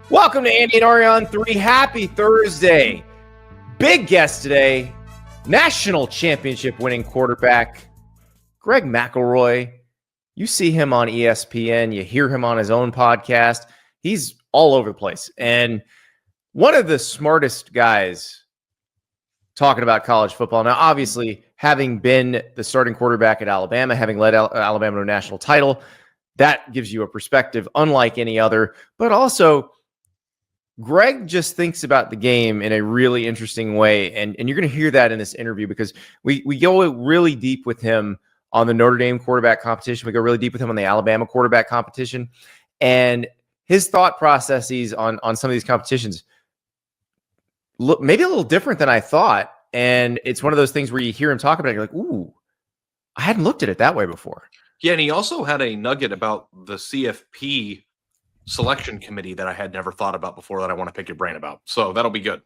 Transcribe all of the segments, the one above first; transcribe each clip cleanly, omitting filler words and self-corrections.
Welcome to Andy and Ari on 3. Happy Thursday. Big guest today, national championship winning quarterback, Greg McElroy. You see him on ESPN. You hear him on his own podcast. He's all over the place. And one of the smartest guys talking about college football. Now, obviously, having been the starting quarterback at Alabama, having led Alabama to a national title, that gives you a perspective unlike any other. But also, Greg just thinks about the game in a really interesting way. And you're going to hear that in this interview because we go really deep with him on the Notre Dame quarterback competition. We go really deep with him on the Alabama quarterback competition. And his thought processes on some of these competitions look maybe a little different than I thought. And it's one of those things where you hear him talk about it, you're like, ooh, I hadn't looked at it that way before. Yeah, and he also had a nugget about the CFP Selection Committee that I had never thought about before that I want to pick your brain about. So that'll be good.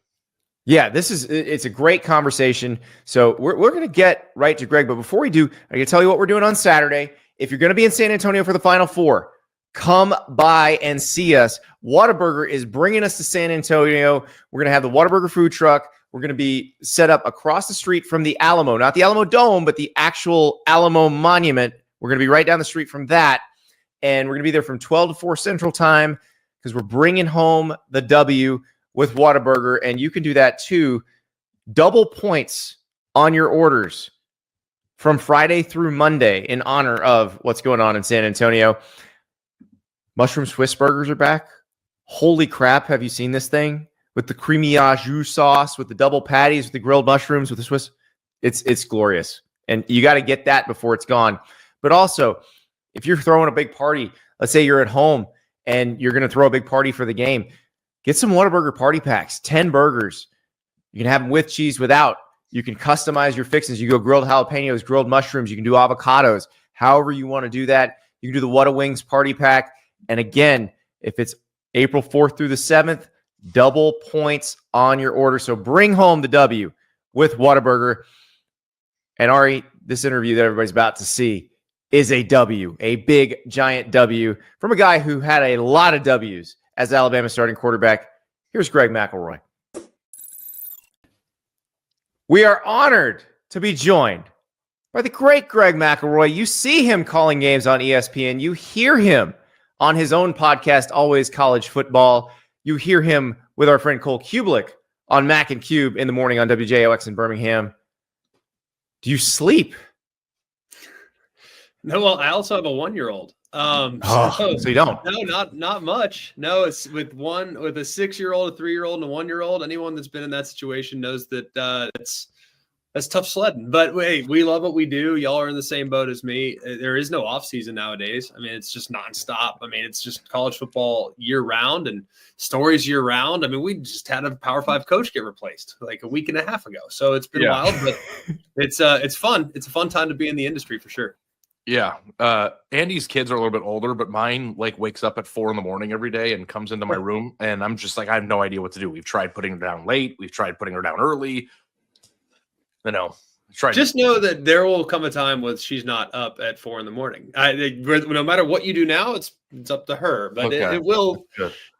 Yeah, it's a great conversation. So we're going to get right to Greg. But before we do, I'm going to tell you what we're doing on Saturday. If you're going to be in San Antonio for the Final Four, come by and see us. Whataburger is bringing us to San Antonio. We're going to have the Whataburger food truck. We're going to be set up across the street from the Alamo, not the Alamo Dome, but the actual Alamo Monument. We're going to be right down the street from that. And we're going to be there from 12 to 4 Central Time because we're bringing home the W with Whataburger. And you can do that too. Double points on your orders from Friday through Monday in honor of what's going on in San Antonio. Mushroom Swiss burgers are back. Holy crap. Have you seen this thing? With the creamy au jus sauce, with the double patties, with the grilled mushrooms, with the Swiss. It's glorious. And you got to get that before it's gone. But also, if you're throwing a big party, let's say you're at home and you're going to throw a big party for the game, get some Whataburger party packs, 10 burgers. You can have them with cheese, without. You can customize your fixings. You go grilled jalapenos, grilled mushrooms. You can do avocados, however you want to do that. You can do the Whata Wings party pack. And again, if it's April 4th through the 7th, double points on your order. So bring home the W with Whataburger. And Ari, this interview that everybody's about to see is a W, a big, giant W from a guy who had a lot of W's as Alabama's starting quarterback. Here's Greg McElroy. We are honored to be joined by the great Greg McElroy. You see him calling games on ESPN. You hear him on his own podcast, Always College Football. You hear him with our friend Cole Kubelik on Mac and Cube in the morning on WJOX in Birmingham. Do you sleep? No, well, I also have a 1-year-old. So you don't? No, not much. No, it's with a 6-year-old, a 3-year-old, and a 1-year-old. Anyone that's been in that situation knows that that's tough sledding. But hey, we love what we do. Y'all are in the same boat as me. There is no off season nowadays. I mean, it's just nonstop. I mean, it's just college football year round and stories year round. I mean, we just had a Power 5 coach get replaced like a week and a half ago. So it's been wild, but it's fun. It's a fun time to be in the industry for sure. Yeah. Andy's kids are a little bit older, but mine wakes up at 4 a.m. every day and comes into my room. And I'm just like, I have no idea what to do. We've tried putting her down late. We've tried putting her down early. Just know that there will come a time when she's not up at 4 a.m. No matter what you do now, it's up to her, but okay.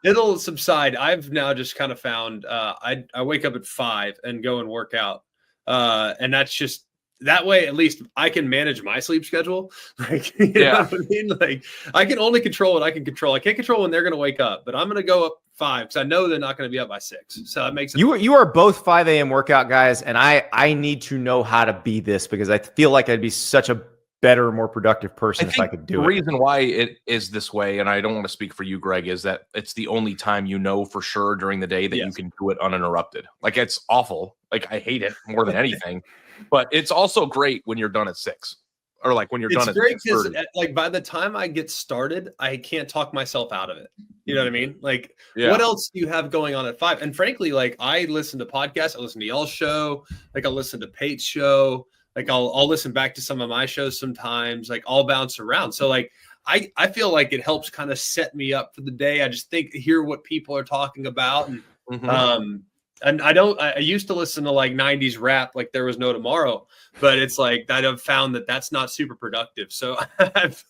It'll subside. I've now just kind of found, I wake up at 5 and go and work out. And that's just, that way, at least I can manage my sleep schedule. Like, you know what I mean? Like, I can only control what I can control. I can't control when they're going to wake up, but I'm going to go up 5 because I know they're not going to be up by 6. So that makes it. You are both 5 a.m. workout guys, and I need to know how to be this because I feel like I'd be such a better, more productive person if I could do it. The reason why it is this way, and I don't want to speak for you, Greg, is that it's the only time you know for sure during the day that you can do it uninterrupted. Like, it's awful. Like, I hate it more than anything. But it's also great when you're done at 6, or like when you're done at 6:30. It's great because like by the time I get started, I can't talk myself out of it. You know what I mean? Like, what else do you have going on at 5? And frankly, like, I listen to podcasts, I listen to y'all's show, like I'll listen to Pate's show, like I'll listen back to some of my shows sometimes, like I'll bounce around. So like I feel like it helps kind of set me up for the day. I just hear what people are talking about, and and I used to listen to like 90s rap, like there was no tomorrow, but it's like I've found that that's not super productive. So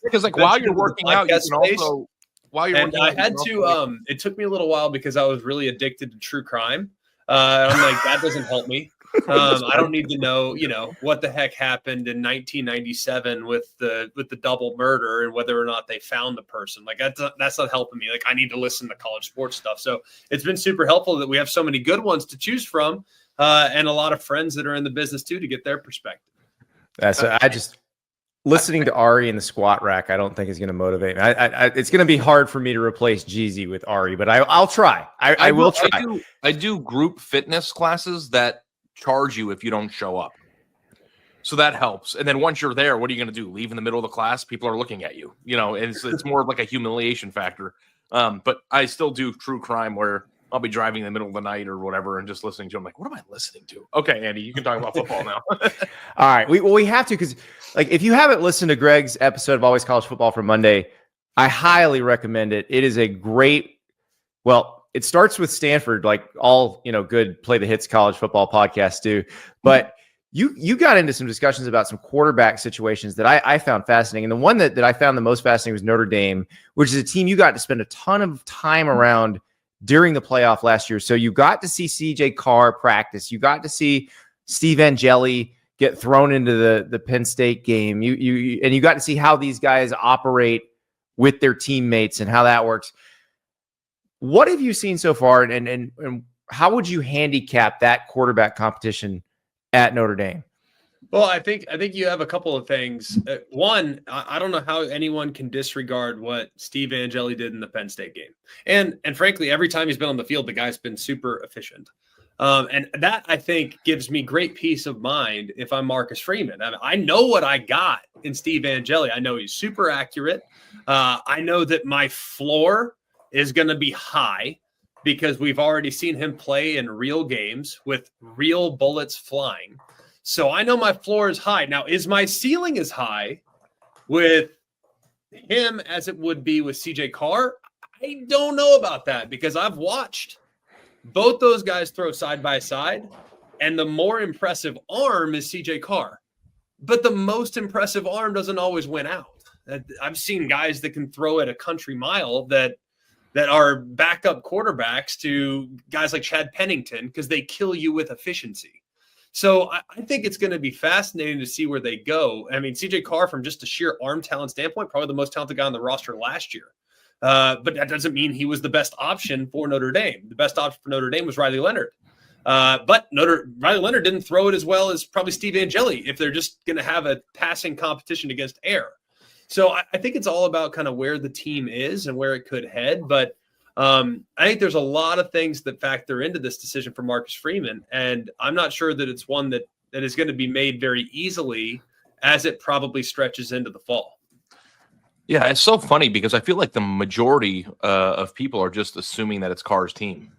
because like while you're working out, you can also while you're and I had to. It took me a little while because I was really addicted to true crime. I'm like, that doesn't help me. I don't need to know, what the heck happened in 1997 with the double murder and whether or not they found the person. Like that's not helping me. Like I need to listen to college sports stuff. So it's been super helpful that we have so many good ones to choose from, and a lot of friends that are in the business too to get their perspective. Listening to Ari in the squat rack, I don't think is going to motivate me. It's going to be hard for me to replace Jeezy with Ari, but I'll try. I will try. I do group fitness classes that charge you if you don't show up. So that helps. And then once you're there, what are you going to do? Leave in the middle of the class? People are looking at you, and it's more of like a humiliation factor. But I still do true crime where I'll be driving in the middle of the night or whatever and just listening to them. Like, what am I listening to? Okay, Andy, you can talk about football now. All right. We have to, because like if you haven't listened to Greg's episode of Always College Football for Monday, I highly recommend it. It is a great, it starts with Stanford, like all, good Play the Hits college football podcasts do. But you got into some discussions about some quarterback situations that I found fascinating. And the one that I found the most fascinating was Notre Dame, which is a team you got to spend a ton of time around during the playoff last year. So you got to see CJ Carr practice. You got to see Steve Angeli get thrown into the Penn State game. You got to see how these guys operate with their teammates and how that works. What have you seen so far, and how would you handicap that quarterback competition at Notre Dame? Well, I think you have a couple of things. One, I don't know how anyone can disregard what Steve Angeli did in the Penn State game. And frankly, every time he's been on the field, the guy's been super efficient. And that, I think, gives me great peace of mind if I'm Marcus Freeman. I know what I got in Steve Angeli. I know he's super accurate. I know that my floor is going to be high because we've already seen him play in real games with real bullets flying. So I know my floor is high. Now, is my ceiling as high with him as it would be with CJ Carr? I don't know about that because I've watched both those guys throw side by side, and the more impressive arm is CJ Carr. But the most impressive arm doesn't always win out. I've seen guys that can throw at a country mile that are backup quarterbacks to guys like Chad Pennington because they kill you with efficiency. So I think it's going to be fascinating to see where they go. I mean, CJ Carr, from just a sheer arm talent standpoint, probably the most talented guy on the roster last year. But that doesn't mean he was the best option for Notre Dame. The best option for Notre Dame was Riley Leonard. But Riley Leonard didn't throw it as well as probably Steve Angeli if they're just going to have a passing competition against air. So I think it's all about kind of where the team is and where it could head. But I think there's a lot of things that factor into this decision for Marcus Freeman, and I'm not sure that it's one that is going to be made very easily as it probably stretches into the fall. Yeah, it's so funny because I feel like the majority of people are just assuming that it's Carr's team.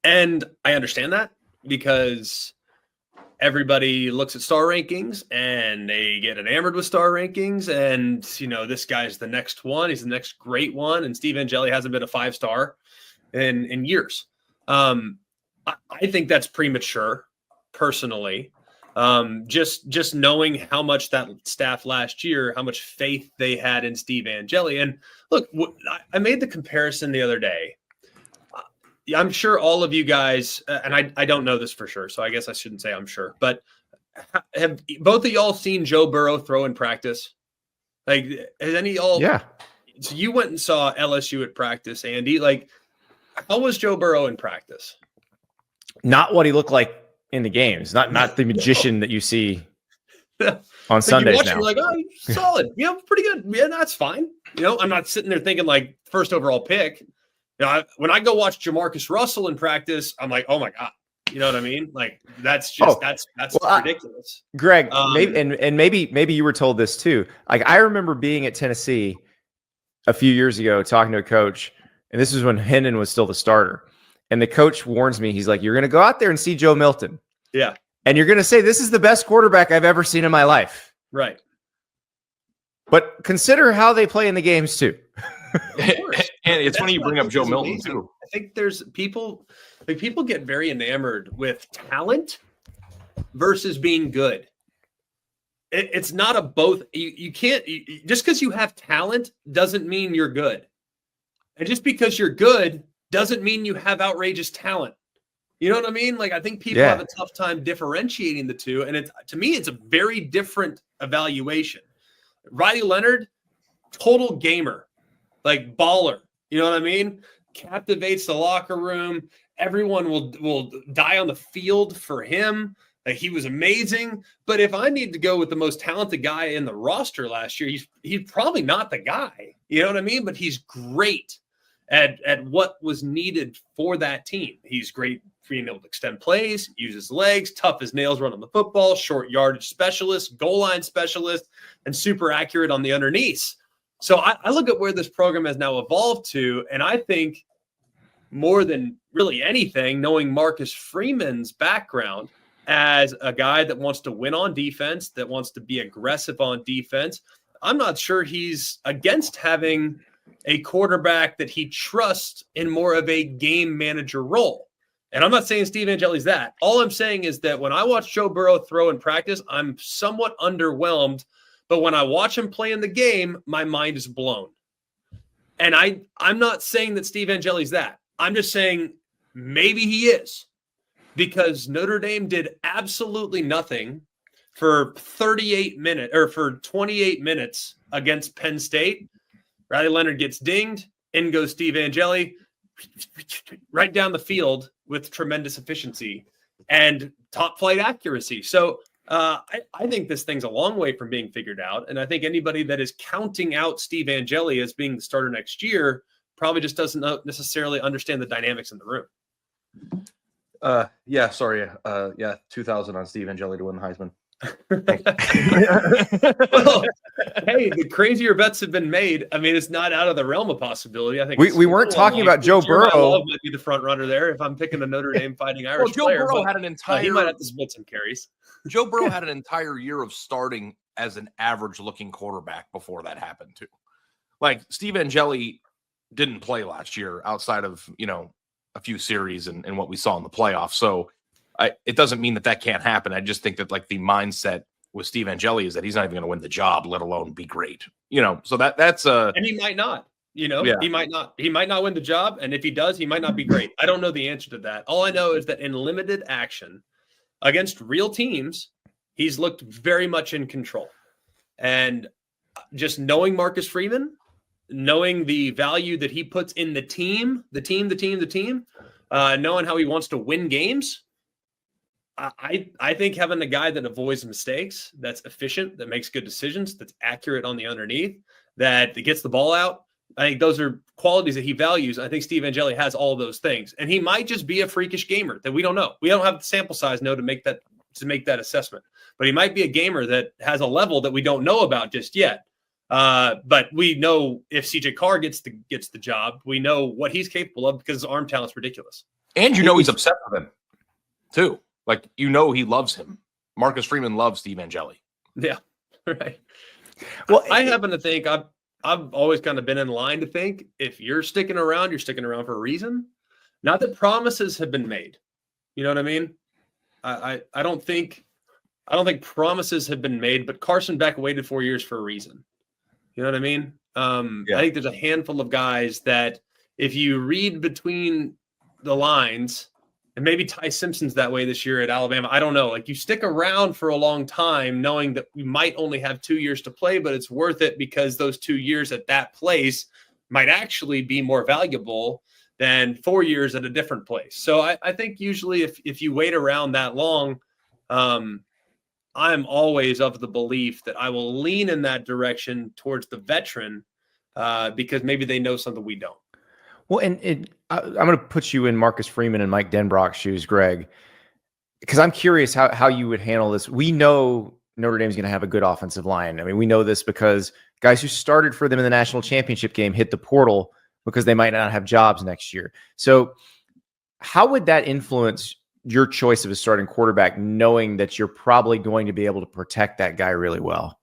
And I understand that because everybody looks at star rankings and they get enamored with star rankings. And, this guy's the next one. He's the next great one. And Steve Angeli hasn't been a 5-star in years. I think that's premature, personally. Just knowing how much that staff last year, how much faith they had in Steve Angeli. And look, I made the comparison the other day. I'm sure all of you guys, and I don't know this for sure, so I guess I shouldn't say I'm sure, but have both of y'all seen Joe Burrow throw in practice? Like, has any of y'all? Yeah. So you went and saw LSU at practice, Andy. Like, how was Joe Burrow in practice? Not what he looked like in the games. Not the magician that you see on Sundays you watch now. Him, you're like, oh, solid. Pretty good. Yeah, that's fine. I'm not sitting there thinking like first overall pick. When I go watch Jamarcus Russell in practice, I'm like, oh my God. You know what I mean? Like that's just that's ridiculous. Greg, maybe you were told this too. Like I remember being at Tennessee a few years ago talking to a coach, and this is when Hendon was still the starter. And the coach warns me, he's like, you're gonna go out there and see Joe Milton. Yeah. And you're gonna say, this is the best quarterback I've ever seen in my life. Right. But consider how they play in the games too. And it's funny you bring up Joe Milton too. I think there's people get very enamored with talent versus being good. it's not a both. You can't just because you have talent doesn't mean you're good, and just because you're good doesn't mean you have outrageous talent. You know what I mean? Like, I think people have a tough time differentiating the two, and to me, it's a very different evaluation. Riley Leonard, total gamer, like baller. You know what I mean? Captivates the locker room. Everyone will die on the field for him. Like, he was amazing. But if I need to go with the most talented guy in the roster last year, he's probably not the guy. You know what I mean? But he's great at what was needed for that team. He's great being able to extend plays, use his legs, tough as nails running the football, short yardage specialist, goal line specialist, and super accurate on the underneath. So I look at where this program has now evolved to, and I think more than really anything, knowing Marcus Freeman's background as a guy that wants to win on defense, that wants to be aggressive on defense, I'm not sure he's against having a quarterback that he trusts in more of a game manager role. And I'm not saying Steve Angeli's that. All I'm saying is that when I watch Joe Burrow throw in practice, I'm somewhat underwhelmed. But when I watch him play in the game, my mind is blown. And I'm not saying that Steve Angeli's that. I'm just saying maybe he is. Because Notre Dame did absolutely nothing for 38 minutes or for 28 minutes against Penn State. Riley Leonard gets dinged. In goes Steve Angeli right down the field with tremendous efficiency and top flight accuracy. So I think this thing's a long way from being figured out. And I think anybody that is counting out Steve Angeli as being the starter next year probably just doesn't necessarily understand the dynamics in the room. 2000 on Steve Angeli to win the Heisman. Well, hey, the crazier bets have been made. I mean, it's not out of the realm of possibility. I think we weren't talking about Joe Burrow. Might be the front runner there if I'm picking a Notre Dame Fighting Irish player. Joe Burrow had an entire. He might have to split some carries. Joe Burrow had an entire year of starting as an average-looking quarterback before that happened too. Like, Steve Angeli didn't play last year outside of a few series and what we saw in the playoffs. So it doesn't mean that can't happen. I just think that like the mindset with Steve Angeli is that he's not even going to win the job, let alone be great. So that's and he might not. He might not. He might not win the job, and if he does, he might not be great. I don't know the answer to that. All I know is that in limited action against real teams, he's looked very much in control. And just knowing Marcus Freeman, knowing the value that he puts in the team, knowing how he wants to win games. I think having a guy that avoids mistakes, that's efficient, that makes good decisions, that's accurate on the underneath, that gets the ball out, I think those are qualities that he values. I think Steve Angeli has all of those things. And he might just be a freakish gamer that we don't know. We don't have the sample size to make that assessment. But he might be a gamer that has a level that we don't know about just yet. But we know if CJ Carr gets the job, we know what he's capable of because his arm talent's ridiculous. And he's upset with him too. Like, he loves him. Marcus Freeman loves Steve Angeli. Yeah, right. Well, I happen to think I've always kind of been in line to think if you're sticking around, you're sticking around for a reason. Not that promises have been made. You know what I mean? I don't think promises have been made, but Carson Beck waited 4 years for a reason. You know what I mean? I think there's a handful of guys that if you read between the lines, and maybe Ty Simpson's that way this year at Alabama, I don't know. Like, you stick around for a long time knowing that we might only have 2 years to play, but it's worth it because those 2 years at that place might actually be more valuable than 4 years at a different place. So I think usually if you wait around that long, I'm always of the belief that I will lean in that direction towards the veteran because maybe they know something we don't. Well, and I'm going to put you in Marcus Freeman and Mike Denbrock's shoes, Greg, because I'm curious how you would handle this. We know Notre Dame's going to have a good offensive line. I mean, we know this because guys who started for them in the national championship game hit the portal because they might not have jobs next year. So how would that influence your choice of a starting quarterback, knowing that you're probably going to be able to protect that guy really well?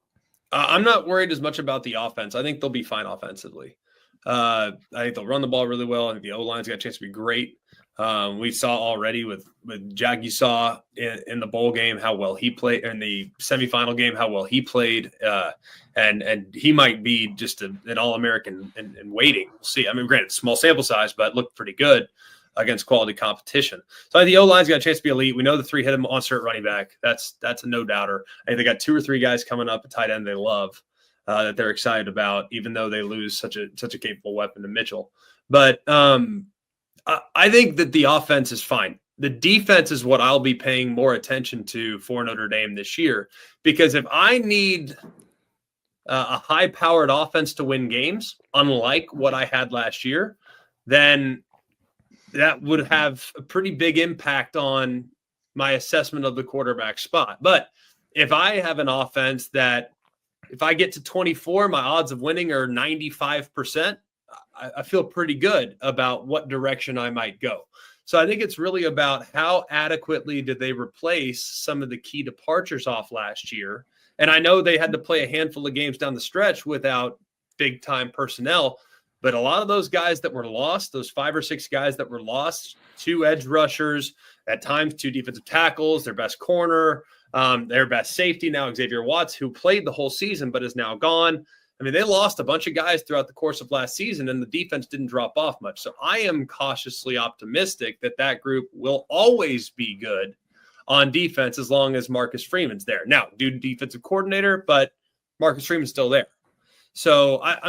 I'm not worried as much about the offense. I think they'll be fine offensively. I think they'll run the ball really well. I think the O-line's got a chance to be great. We saw already with Jack, you saw in the bowl game how well he played, in the semifinal game how well he played, and he might be just an All-American in waiting. We'll see. I mean, granted, small sample size, but looked pretty good against quality competition. So I think the O-line's got a chance to be elite. We know the 3 monster at running back. That's a no-doubter. I think they got 2 or 3 guys coming up at tight end they love, that they're excited about, even though they lose such a capable weapon to Mitchell. But I think that the offense is fine. The defense is what I'll be paying more attention to for Notre Dame this year, because if I need a high-powered offense to win games, unlike what I had last year, then that would have a pretty big impact on my assessment of the quarterback spot. But if I have an offense that if I get to 24, my odds of winning are 95%, I feel pretty good about what direction I might go. So I think it's really about how adequately did they replace some of the key departures off last year. And I know they had to play a handful of games down the stretch without big-time personnel, but a lot of those guys that were lost, those 5 or 6 guys that were lost, 2 edge rushers, at times 2 defensive tackles, their best corner, their best safety now, Xavier Watts, who played the whole season but is now gone. I mean, they lost a bunch of guys throughout the course of last season, and the defense didn't drop off much. So I am cautiously optimistic that group will always be good on defense as long as Marcus Freeman's there. Now, new defensive coordinator, but Marcus Freeman's still there. So I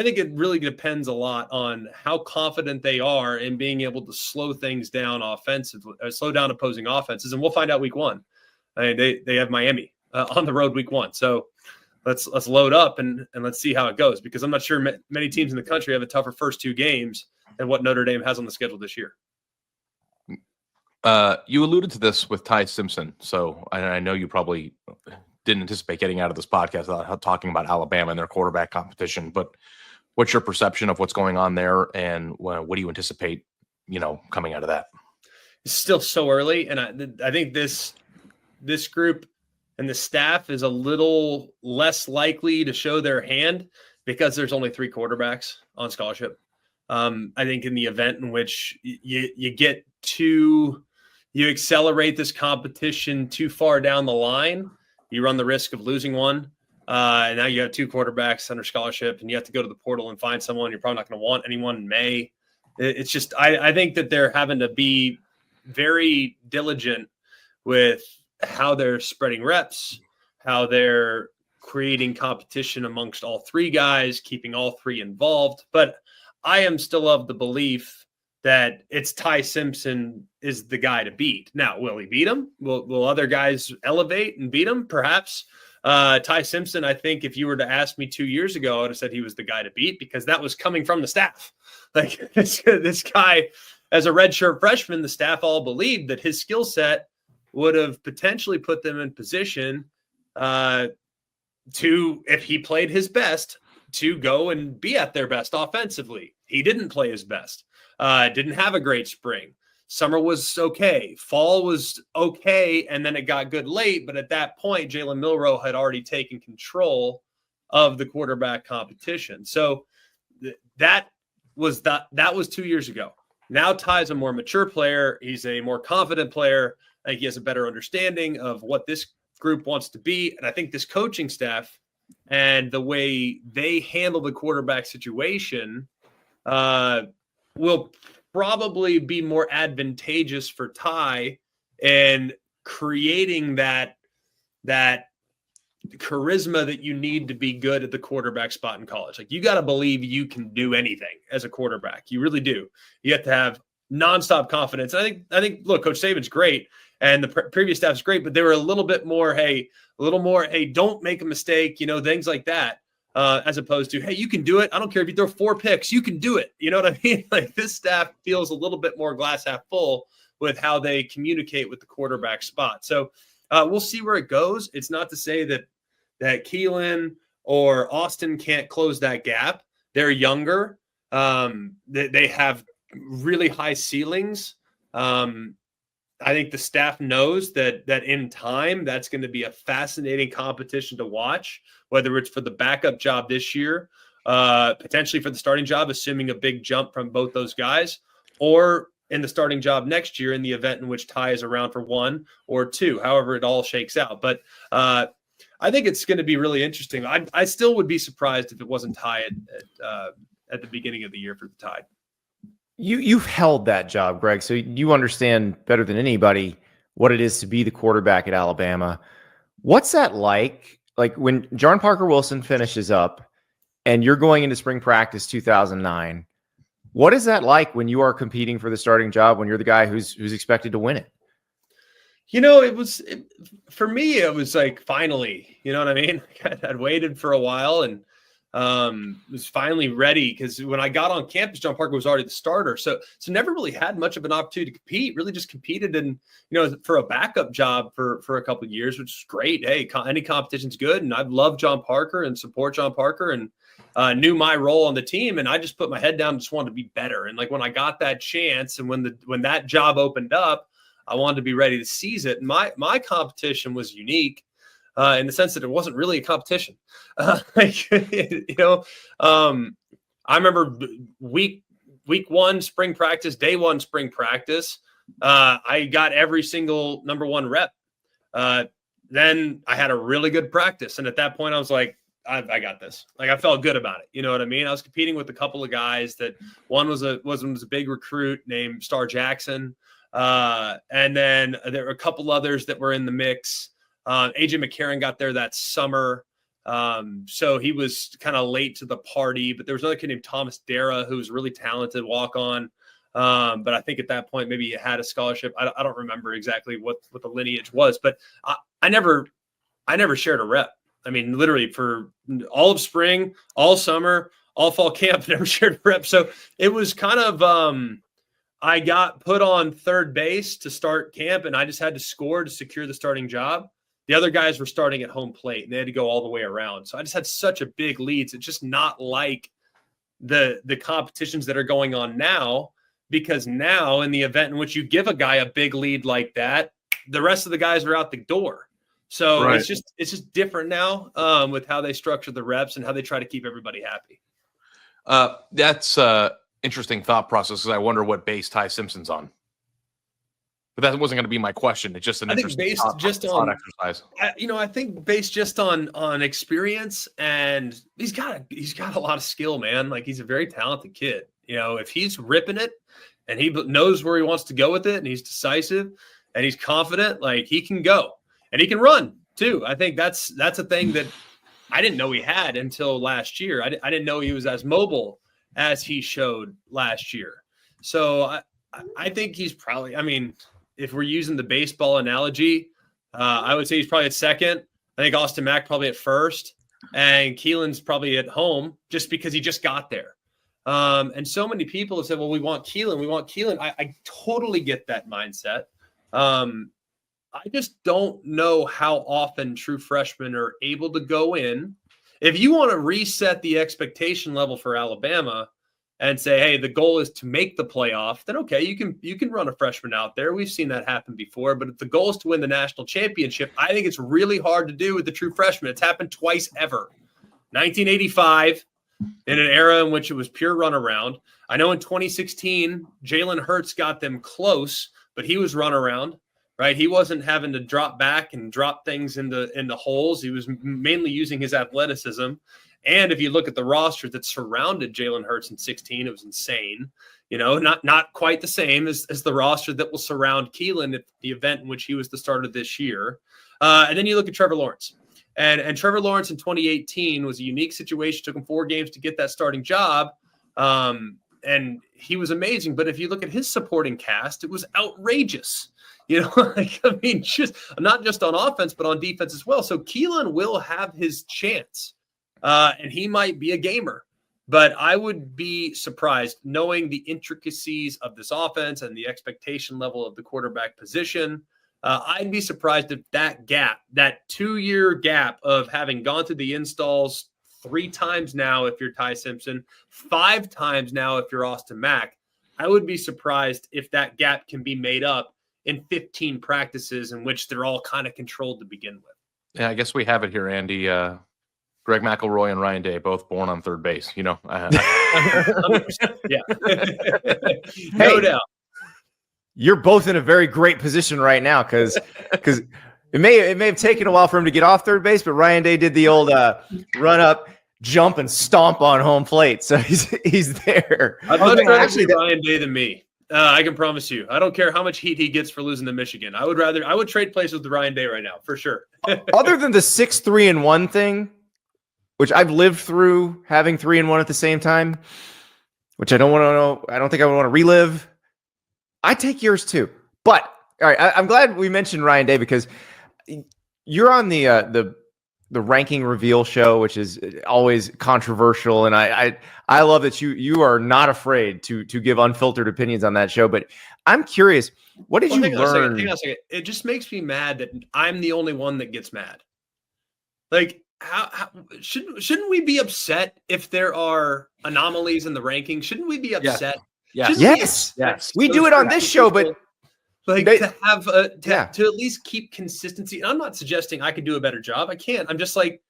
think it really depends a lot on how confident they are in being able to slow things down offensively, slow down opposing offenses, and we'll find out week 1. I mean, they have Miami on the road week 1. So let's load up and let's see how it goes, because I'm not sure many teams in the country have a tougher first 2 games than what Notre Dame has on the schedule this year. You alluded to this with Ty Simpson, so I know you probably didn't anticipate getting out of this podcast without talking about Alabama and their quarterback competition, but what's your perception of what's going on there, and what do you anticipate, coming out of that? It's still so early, and I think this group and the staff is a little less likely to show their hand because there's only 3 quarterbacks on scholarship. I think in the event in which you accelerate this competition too far down the line, you run the risk of losing one. And now you have 2 quarterbacks under scholarship, and you have to go to the portal and find someone. You're probably not going to want anyone in May. It's just, I think that they're having to be very diligent with how they're spreading reps, how they're creating competition amongst all 3 guys, keeping all 3 involved. But I am still of the belief that it's Ty Simpson is the guy to beat. Now, will he beat him? Will other guys elevate and beat him? Perhaps. Ty Simpson, I think if you were to ask me 2 years ago, I would have said he was the guy to beat, because that was coming from the staff. Like this guy, as a redshirt freshman, the staff all believed that his skill set would have potentially put them in position to, if he played his best, to go and be at their best offensively. He didn't play his best. Didn't have a great spring. Summer was okay. Fall was okay, and then it got good late. But at that point, Jalen Milroe had already taken control of the quarterback competition. So that was 2 years ago. Now Ty's a more mature player. He's a more confident player. I think he has a better understanding of what this group wants to be. And I think this coaching staff and the way they handle the quarterback situation will probably be more advantageous for Ty in creating that charisma that you need to be good at the quarterback spot in college. Like, you got to believe you can do anything as a quarterback. You really do. You have to have nonstop confidence. I think, look, Coach Saban's great, and the previous staff is great, but they were a little more, hey, don't make a mistake, things like that. As opposed to, hey, you can do it. I don't care if you throw 4 picks, you can do it. You know what I mean? Like, this staff feels a little bit more glass half full with how they communicate with the quarterback spot. So we'll see where it goes. It's not to say that Keelan or Austin can't close that gap. They're younger. They have really high ceilings. I think the staff knows that in time, that's going to be a fascinating competition to watch, whether it's for the backup job this year potentially for the starting job, assuming a big jump from both those guys, or in the starting job next year in the event in which Ty is around for 1 or 2, however it all shakes out. But I think it's going to be really interesting. I still would be surprised if it wasn't Ty at the beginning of the year for the Tide. You've held that job, Greg, so you understand better than anybody what it is to be the quarterback at Alabama. What's that like? Like when John Parker Wilson finishes up and you're going into spring practice 2009, what is that like when you are competing for the starting job, when you're the guy who's expected to win it? You know, for me, it was like, finally, you know what I mean? I'd waited for a while and was finally ready, because when I got on campus, John Parker was already the starter. So never really had much of an opportunity to compete, really just competed in, for a backup job for a couple of years, which is great. Hey, any competition's good. And I've loved John Parker and support John Parker, and knew my role on the team. And I just put my head down and just wanted to be better. And like when I got that chance and when that job opened up, I wanted to be ready to seize it. And my competition was unique. In the sense that it wasn't really a competition. I remember week 1 spring practice, day 1 spring practice, I got every single number 1 rep. Then I had a really good practice. And at that point I was like, I got this. Like, I felt good about it. You know what I mean? I was competing with a couple of guys that one was a big recruit named Star Jackson. And then there were a couple others that were in the mix. AJ McCarron got there that summer. So he was kind of late to the party, but there was another kid named Thomas Dara who was really talented, walk on. But I think at that point, maybe he had a scholarship. I don't remember exactly what the lineage was, but I never shared a rep. I mean, literally for all of spring, all summer, all fall camp, I never shared a rep. So it was kind of, I got put on third base to start camp, and I just had to score to secure the starting job. The other guys were starting at home plate, and they had to go all the way around. So I just had such a big lead. It's just not like the competitions that are going on now, because now in the event in which you give a guy a big lead like that, the rest of the guys are out the door. So right. It's just different now with how they structure the reps and how they try to keep everybody happy. That's interesting thought process, because I wonder what base Ty Simpson's on. But that wasn't going to be my question. It's just an interesting thought exercise. I think based just on experience, and he's got a lot of skill, man. Like, he's a very talented kid. If he's ripping it and he knows where he wants to go with it, and he's decisive and he's confident, like, he can go and he can run too. I think that's a thing that I didn't know he had until last year. I didn't know he was as mobile as he showed last year. So I think he's probably, if we're using the baseball analogy, I would say he's probably at second. I think Austin Mack probably at first, and Keelan's probably at home, just because he just got there. And so many people have said, well, we want Keelan. I totally get that mindset. I just don't know how often true freshmen are able to go in. If you want to reset the expectation level for Alabama and say, hey, the goal is to make the playoff, then okay, you can run a freshman out there. We've seen that happen before. But if the goal is to win the national championship, I think it's really hard to do with the true freshman. It's happened twice ever. 1985, in an era in which it was pure runaround. I know in 2016, Jalen Hurts got them close, but he was runaround, right? He wasn't having to drop back and drop things in the holes. He was mainly using his athleticism. And if you look at the roster that surrounded Jalen Hurts in 16, it was insane. Not quite the same as the roster that will surround Keelan at the event in which he was the starter this year. And then you look at Trevor Lawrence. And Trevor Lawrence in 2018 was a unique situation. Took him 4 games to get that starting job. And he was amazing. But if you look at his supporting cast, it was outrageous. Just not just on offense, but on defense as well. So Keelan will have his chance. And he might be a gamer, but I would be surprised, knowing the intricacies of this offense and the expectation level of the quarterback position. I'd be surprised if that gap, that 2-year gap of having gone through the installs 3 times now, if you're Ty Simpson, 5 times now, if you're Austin Mack, I would be surprised if that gap can be made up in 15 practices in which they're all kind of controlled to begin with. Yeah, I guess we have it here, Andy. Greg McElroy and Ryan Day, both born on third base. You know, yeah, no doubt. You're both in a very great position right now because it may have taken a while for him to get off third base, but Ryan Day did the old run up, jump, and stomp on home plate, so he's there. I'd much rather see Ryan Day than me. I can promise you. I don't care how much heat he gets for losing to Michigan. I would trade places with Ryan Day right now for sure. Other than the 6-3-1 thing, which I've lived through having 3-1 at the same time, which I don't want to know. I don't think I would want to relive. I take yours too. But all right, I'm glad we mentioned Ryan Day because you're on the ranking reveal show, which is always controversial, and I love that you are not afraid to give unfiltered opinions on that show. But I'm curious, what did you learn? Hang on a second. It just makes me mad that I'm the only one that gets mad. Like, how shouldn't we be upset if there are anomalies in the rankings? Shouldn't we be upset? Yes. We do it on this show, but to have to at least keep consistency. And I'm not suggesting I could do a better job. I can't. I'm just like,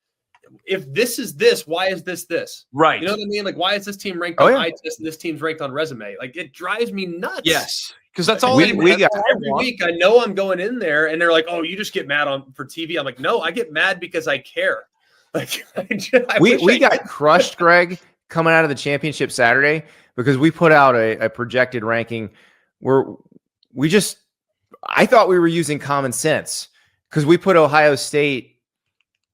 if this is this, why is this? Right. You know what I mean? Like, why is this team ranked on eye test and this team's ranked on resume? Like, it drives me nuts. Yes. Because that's all we got every week. I know I'm going in there and they're like, oh, you just get mad for TV. I'm like, no, I get mad because I care. Like, we got crushed, Greg, coming out of the championship Saturday because we put out a projected ranking where I thought we were using common sense because we put Ohio State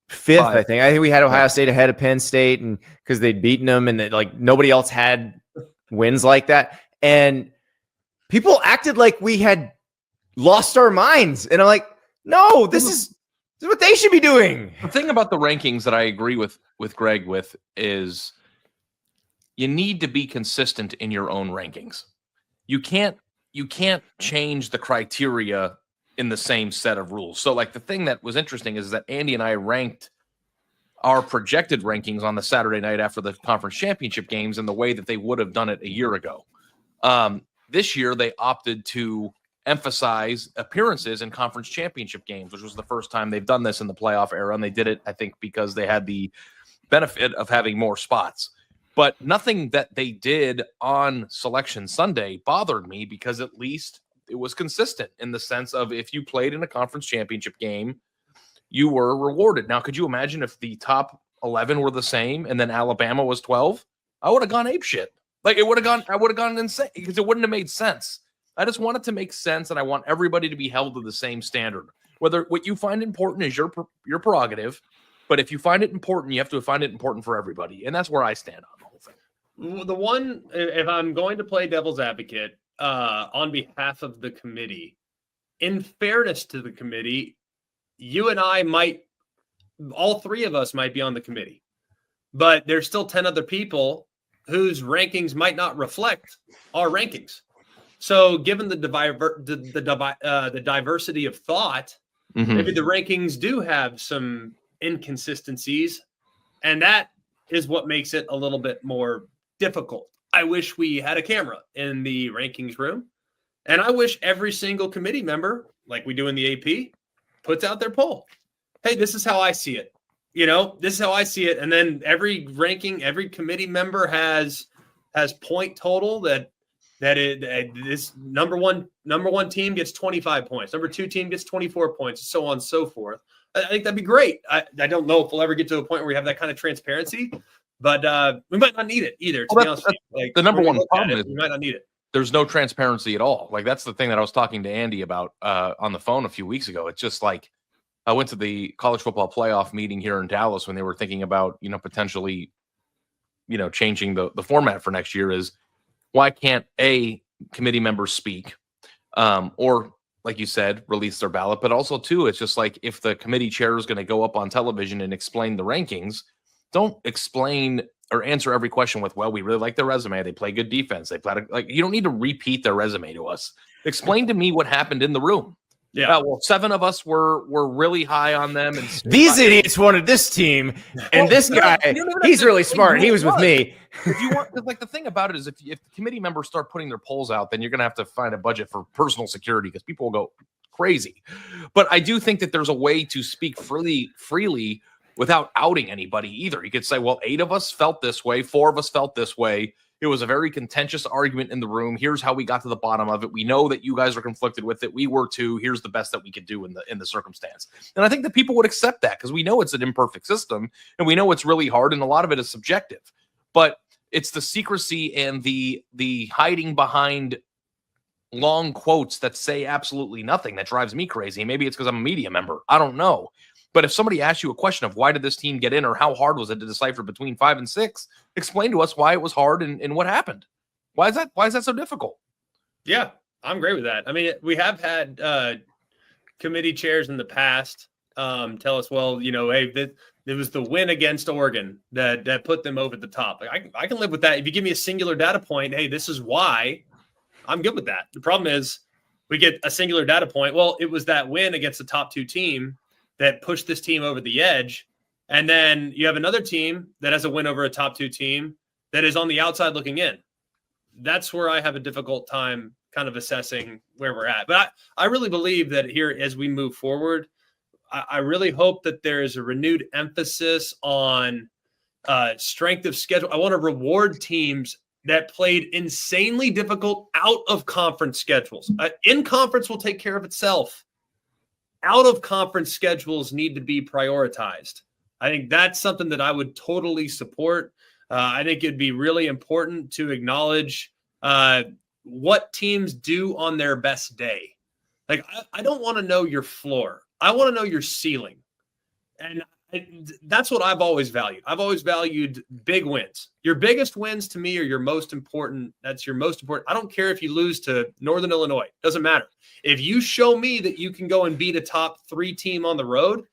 5th. I think we had Ohio State ahead of Penn State, and because they'd beaten them, and like nobody else had wins like that, and people acted like we had lost our minds, and I'm like, no, this is what they should be doing. The thing about the rankings that I agree with Greg with is you need to be consistent in your own rankings. You can't change the criteria in the same set of rules. So like the thing that was interesting is that Andy and I ranked our projected rankings on the Saturday night after the conference championship games in the way that they would have done it a year ago. This year they opted to emphasize appearances in conference championship games, which was the first time they've done this in the playoff era. And they did it, I think, because they had the benefit of having more spots. But nothing that they did on Selection Sunday bothered me because at least it was consistent in the sense of if you played in a conference championship game, you were rewarded. Now, could you imagine if the top 11 were the same and then Alabama was 12? I would have gone apeshit. Like I would have gone insane because it wouldn't have made sense. I just want it to make sense, and I want everybody to be held to the same standard. Whether what you find important is your prerogative, but if you find it important, you have to find it important for everybody, and that's where I stand on the whole thing. The one, if I'm going to play devil's advocate on behalf of the committee, in fairness to the committee, you and I all three of us might be on the committee, but there's still 10 other people whose rankings might not reflect our rankings. So given the diversity of thought, maybe the rankings do have some inconsistencies, and that is what makes it a little bit more difficult. I wish we had a camera in the rankings room, and I wish every single committee member, like we do in the AP, puts out their poll. Hey, this is how I see it. This is how I see it. And then every committee member has point total that this number one team gets 25 points. Number 2 team gets 24 points, so on and so forth. I think that'd be great. I don't know if we'll ever get to a point where we have that kind of transparency, but we might not need it either. To be honest with you. Like, the number one problem is we might not need it. There's no transparency at all. Like that's the thing that I was talking to Andy about on the phone a few weeks ago. It's just like I went to the college football playoff meeting here in Dallas when they were thinking about, potentially, changing the format for next year. Is why can't committee members speak or, like you said, release their ballot? But also, too, it's just like if the committee chair is going to go up on television and explain the rankings, don't explain or answer every question with, well, we really like their resume. They play good defense. They play you don't need to repeat their resume to us. Explain to me what happened in the room. Yeah. Well, 7 of us were really high on them. And these idiots wanted this team, and this guy, he's really smart. He was with me. If you want, like the thing about it is, if committee members start putting their polls out, then you're going to have to find a budget for personal security because people will go crazy. But I do think that there's a way to speak freely without outing anybody either. You could say, well, 8 of us felt this way, 4 of us felt this way. It was a very contentious argument in the room. Here's how we got to the bottom of it. We know that you guys are conflicted with it. We were too. Here's the best that we could do in the circumstance. And I think that people would accept that because we know it's an imperfect system and we know it's really hard and a lot of it is subjective. But it's the secrecy and the hiding behind long quotes that say absolutely nothing that drives me crazy. Maybe it's because I'm a media member. I don't know. But if somebody asks you a question of why did this team get in or how hard was it to decipher between 5 and 6, explain to us why it was hard and what happened. Why is that so difficult? Yeah, I'm great with that. I mean, we have had committee chairs in the past tell us, well, hey, it was the win against Oregon that put them over the top. Like, I can live with that. If you give me a singular data point, hey, this is why, I'm good with that. The problem is we get a singular data point. Well, it was that win against the top 2 team that pushed this team over the edge. And then you have another team that has a win over a top 2 team that is on the outside looking in. That's where I have a difficult time kind of assessing where we're at. But I really believe that here, as we move forward, I really hope that there is a renewed emphasis on strength of schedule. I want to reward teams that played insanely difficult out-of-conference schedules. In conference will take care of itself. Out-of-conference schedules need to be prioritized. I think that's something that I would totally support. I think it'd be really important to acknowledge what teams do on their best day. Like, I don't want to know your floor. I want to know your ceiling. And that's what I've always valued. I've always valued big wins. Your biggest wins to me are your most important. That's your most important. I don't care if you lose to Northern Illinois. Doesn't matter. If you show me that you can go and beat a top 3 team on the road,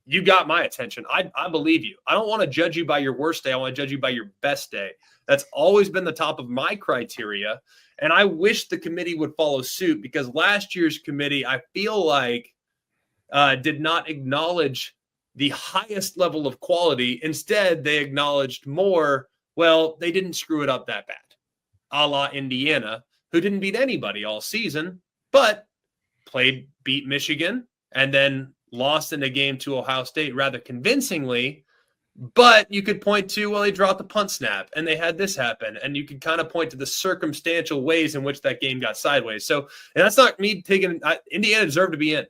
you got my attention. I believe you. I don't want to judge you by your worst day. I want to judge you by your best day. That's always been the top of my criteria. And I wish the committee would follow suit because last year's committee, I feel like, did not acknowledge the highest level of quality. Instead, they acknowledged more, well, they didn't screw it up that bad, a la Indiana, who didn't beat anybody all season, but beat Michigan and then lost in a game to Ohio State rather convincingly. But you could point to, well, they dropped the punt snap and they had this happen. And you could kind of point to the circumstantial ways in which that game got sideways. So, and that's not me taking, Indiana deserved to be in,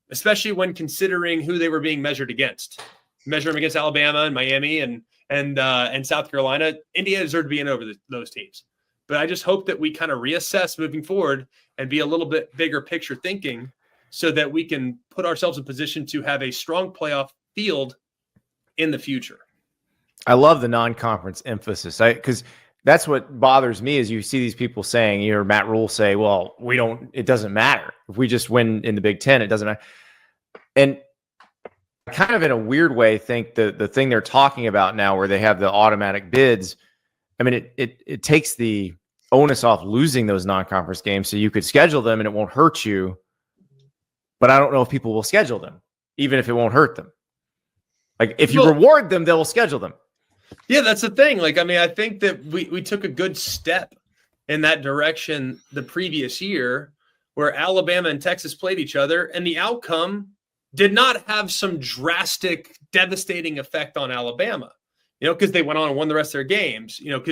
especially when considering who they were being measured against. Measure them against Alabama and Miami and South Carolina. Indiana deserved to be in over those teams. But I just hope that we kind of reassess moving forward and be a little bit bigger picture thinking so that we can put ourselves in position to have a strong playoff field in the future. I love the non-conference emphasis because that's what bothers me is you see these people saying, you hear Matt Rule say, well, it doesn't matter. If we just win in the Big Ten, it doesn't matter. And I kind of in a weird way think the thing they're talking about now where they have the automatic bids, I mean, it takes the onus off losing those non-conference games so you could schedule them and it won't hurt you. But I don't know if people will schedule them, even if it won't hurt them. Like if you reward them, they will schedule them. Yeah, that's the thing. Like, I mean, I think that we took a good step in that direction the previous year where Alabama and Texas played each other and the outcome did not have some drastic, devastating effect on Alabama, because they went on and won the rest of their games. Remove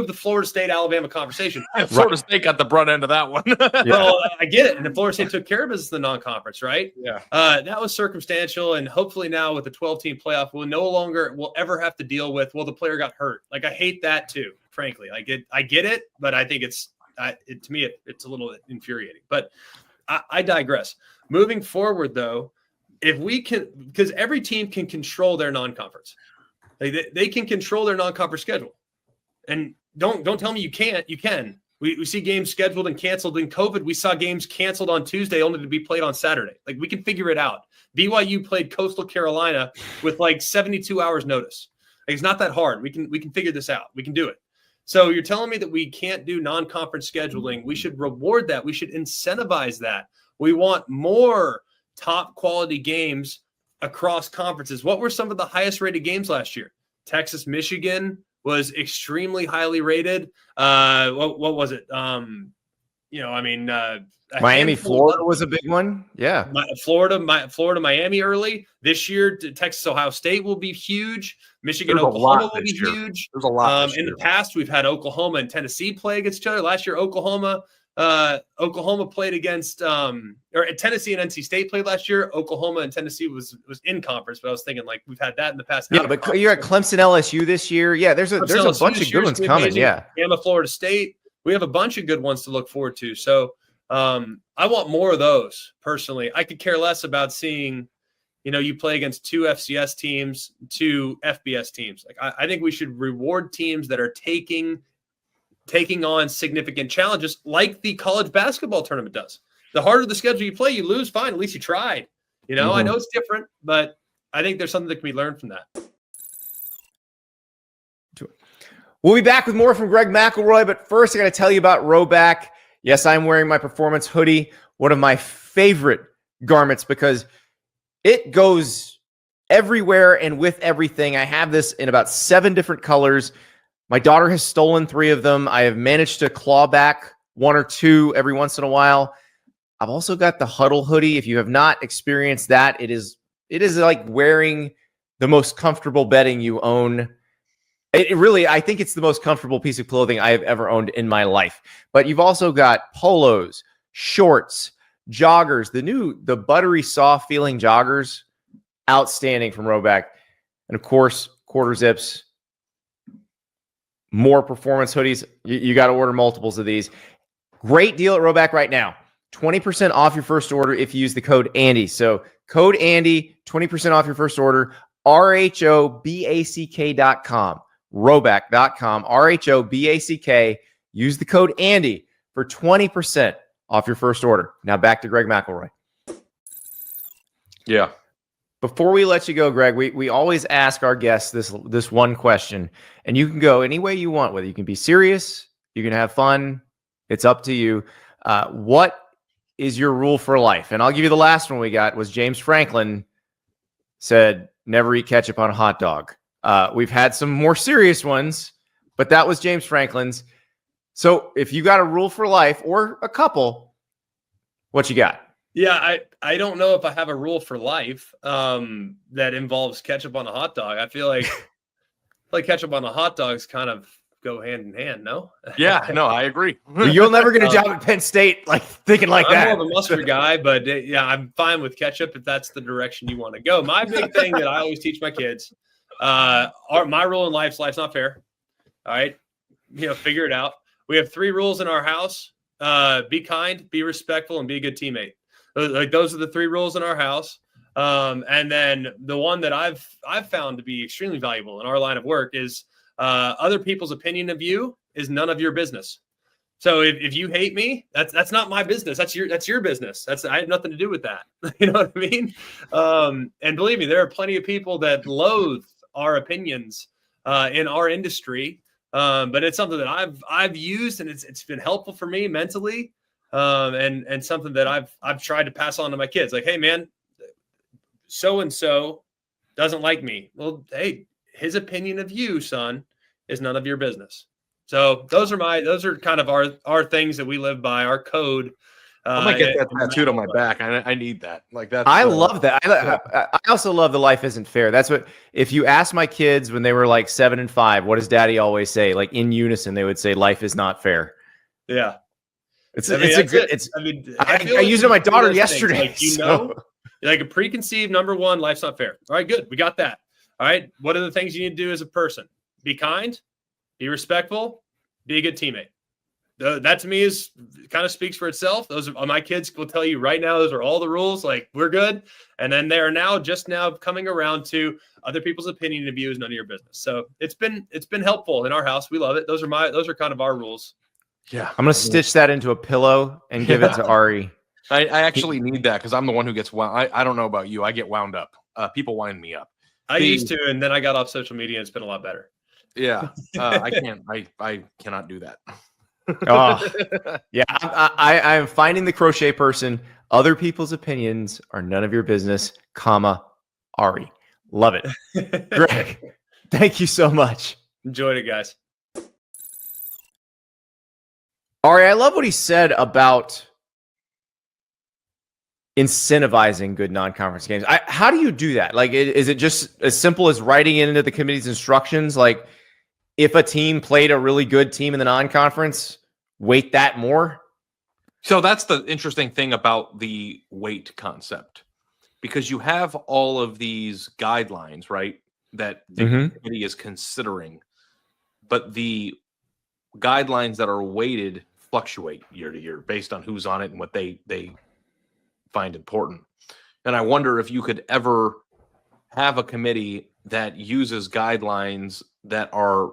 the Florida State Alabama conversation. Florida State got the brunt end of that one. Well, I get it. And the Florida State took care of business in the non-conference, right? Yeah. That was circumstantial. And hopefully now with the 12-team playoff, we'll ever have to deal with, well, the player got hurt. Like, I hate that too, frankly. I get it, but I think it's to me, it's a little infuriating. But I digress. Moving forward, though, if we can, because every team can control their non-conference, they can control their non-conference schedule, and don't tell me you can't. You can. We see games scheduled and canceled in COVID. We saw games canceled on Tuesday only to be played on Saturday. Like, we can figure it out. BYU played Coastal Carolina with like 72 hours notice. Like, it's not that hard. We can figure this out. We can do it. So you're telling me that we can't do non-conference scheduling? We should reward that. We should incentivize that. We want more top quality games across conferences. What were some of the highest rated games last year? Texas, Michigan was extremely highly rated. What was it? I mean, Miami, Florida was a big one. Yeah. Florida, Miami early this year. Texas, Ohio State will be huge. Michigan, Oklahoma will be huge. There's a lot. In the past, we've had Oklahoma and Tennessee play against each other. Last year, Oklahoma played against or Tennessee and NC State played last year. Oklahoma and Tennessee was in conference, but I was thinking like we've had that in the past. Yeah, but you're at Clemson, LSU this year. Yeah, there's a bunch of good ones coming. Yeah, Bama, Florida State. We have a bunch of good ones to look forward to. So I want more of those personally. I could care less about seeing, you play against 2 FCS teams, 2 FBS teams. Like I think we should reward teams that are taking on significant challenges like the college basketball tournament does. The harder the schedule you play, you lose, fine. At least you tried. I know it's different, but I think there's something that can be learned from that. We'll be back with more from Greg McElroy, but first I got to tell you about Rhoback. Yes, I'm wearing my performance hoodie, one of my favorite garments because it goes everywhere and with everything. I have this in about 7 different colors. My daughter has stolen 3 of them. I have managed to claw back 1 or 2 every once in a while. I've also got the Huddle hoodie. If you have not experienced that, it is like wearing the most comfortable bedding you own. It really, I think it's the most comfortable piece of clothing I have ever owned in my life. But you've also got polos, shorts, joggers, the buttery soft feeling joggers, outstanding from Rhoback. And of course, quarter zips, more performance hoodies. You got to order multiples of these. Great deal at Rhoback right now. 20% off your first order if you use the code Andy. So code Andy, 20% off your first order, RHOBACK.com. Rhoback.com, RHOBACK. Use the code Andy for 20% off your first order. Now back to Greg McElroy. Yeah. Before we let you go, Greg, we always ask our guests this one question, and you can go any way you want with it. You can be serious, you can have fun. It's up to you. What is your rule for life? And I'll give you the last one we got was James Franklin said, never eat ketchup on a hot dog. We've had some more serious ones, but that was James Franklin's. So if you got a rule for life or a couple, what you got? Yeah, I don't know if I have a rule for life that involves ketchup on a hot dog. I feel like ketchup on a hot dogs kind of go hand in hand, no? Yeah, no, I agree. You'll never get a job at Penn State thinking like that. I'm more of a mustard guy, but yeah, I'm fine with ketchup if that's the direction you want to go. My big thing that I always teach my kids, my rule in life's not fair. All right. Figure it out. We have 3 rules in our house. Be kind, be respectful, and be a good teammate. Like those are the 3 rules in our house. And then the one that I've found to be extremely valuable in our line of work is other people's opinion of you is none of your business. So if you hate me, that's not my business. That's your business. I have nothing to do with that. You know what I mean? And believe me, there are plenty of people that loathe our opinions in our industry. But it's something that I've used, and it's been helpful for me mentally. And something that I've tried to pass on to my kids. Like, hey man, so-and-so doesn't like me. Well, hey, his opinion of you, son, is none of your business. So those are kind of our things that we live by, our code. I might get that tattooed on my back. I need that. Like that. I love that. I also love the life isn't fair. That's what, if you ask my kids when they were like 7 and 5, what does daddy always say? Like in unison, they would say life is not fair. Yeah. I used it on my daughter yesterday. Like, like a preconceived number one, life's not fair. All right, good. We got that. All right. What are the things you need to do as a person? Be kind, be respectful, be a good teammate. That to me is kind of speaks for itself. Those are my kids will tell you right now. Those are all the rules. Like we're good. And then they are just now coming around to other people's opinion of you is none of your business. So it's been helpful in our house. We love it. Those are kind of our rules. Yeah. I'm going to stitch that into a pillow and give it to Ari. I actually need that because I'm the one who gets wound. I don't know about you. I get wound up. People wind me up. I used to, and then I got off social media and it's been a lot better. Yeah. I can't. I cannot do that. Oh, yeah. I am finding the crochet person. Other people's opinions are none of your business, Ari. Love it. Greg, thank you so much. Enjoyed it, guys. Ari, I love what he said about incentivizing good non-conference games. How do you do that? Like, is it just as simple as writing it into the committee's instructions? Like, if a team played a really good team in the non-conference, weight that more? So that's the interesting thing about the weight concept, because you have all of these guidelines, right, that the committee is considering, but the guidelines that are weighted fluctuate year to year based on who's on it and what they find important. And I wonder if you could ever have a committee that uses guidelines that are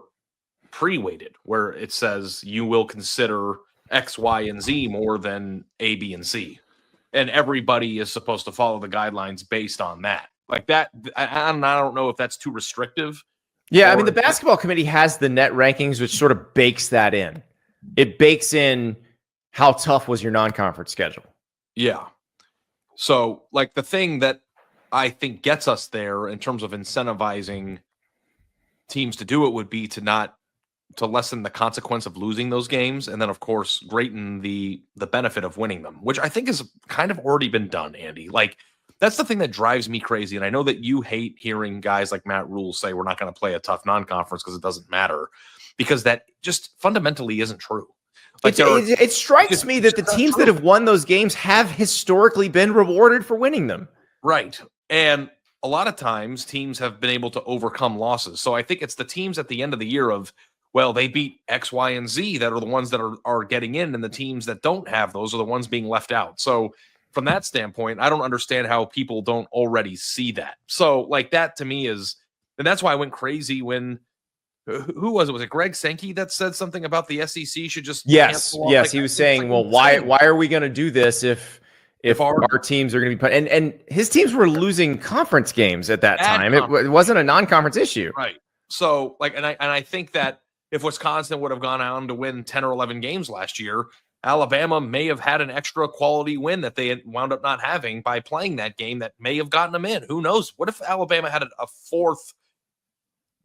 pre-weighted, where it says you will consider X, Y, and Z more than A, B, and C. And everybody is supposed to follow the guidelines based on that. Like that, I don't know if that's too restrictive. Yeah, I mean, the basketball committee has the net rankings, which sort of bakes that in. It bakes in how tough was your non-conference schedule. Yeah. So, like, the thing that I think gets us there in terms of incentivizing teams to do it would be to lessen the consequence of losing those games, and then, of course, greaten the benefit of winning them, which I think has kind of already been done, Andy. Like, that's the thing that drives me crazy. And I know that you hate hearing guys like Matt Rule say we're not going to play a tough non-conference because it doesn't matter, because that just fundamentally isn't true. Like, it strikes me that the teams that have won those games have historically been rewarded for winning them. Right. And a lot of times teams have been able to overcome losses. So I think it's the teams at the end of the year of, well, they beat X, Y, and Z that are the ones that are getting in, and the teams that don't have those are the ones being left out. So from that standpoint, I don't understand how people don't already see that. So, like, that to me is, and that's why I went crazy when, who was it? Was it Greg Sankey that said something about the SEC should just yes. Like, he was saying, well, why are we going to do this if our teams are going to be put, and his teams were losing conference games at that time. It wasn't a non-conference issue. Right. So, like, and I think that if Wisconsin would have gone on to win 10 or 11 games last year, Alabama may have had an extra quality win that they had wound up not having by playing that game that may have gotten them in. Who knows? What if Alabama had a fourth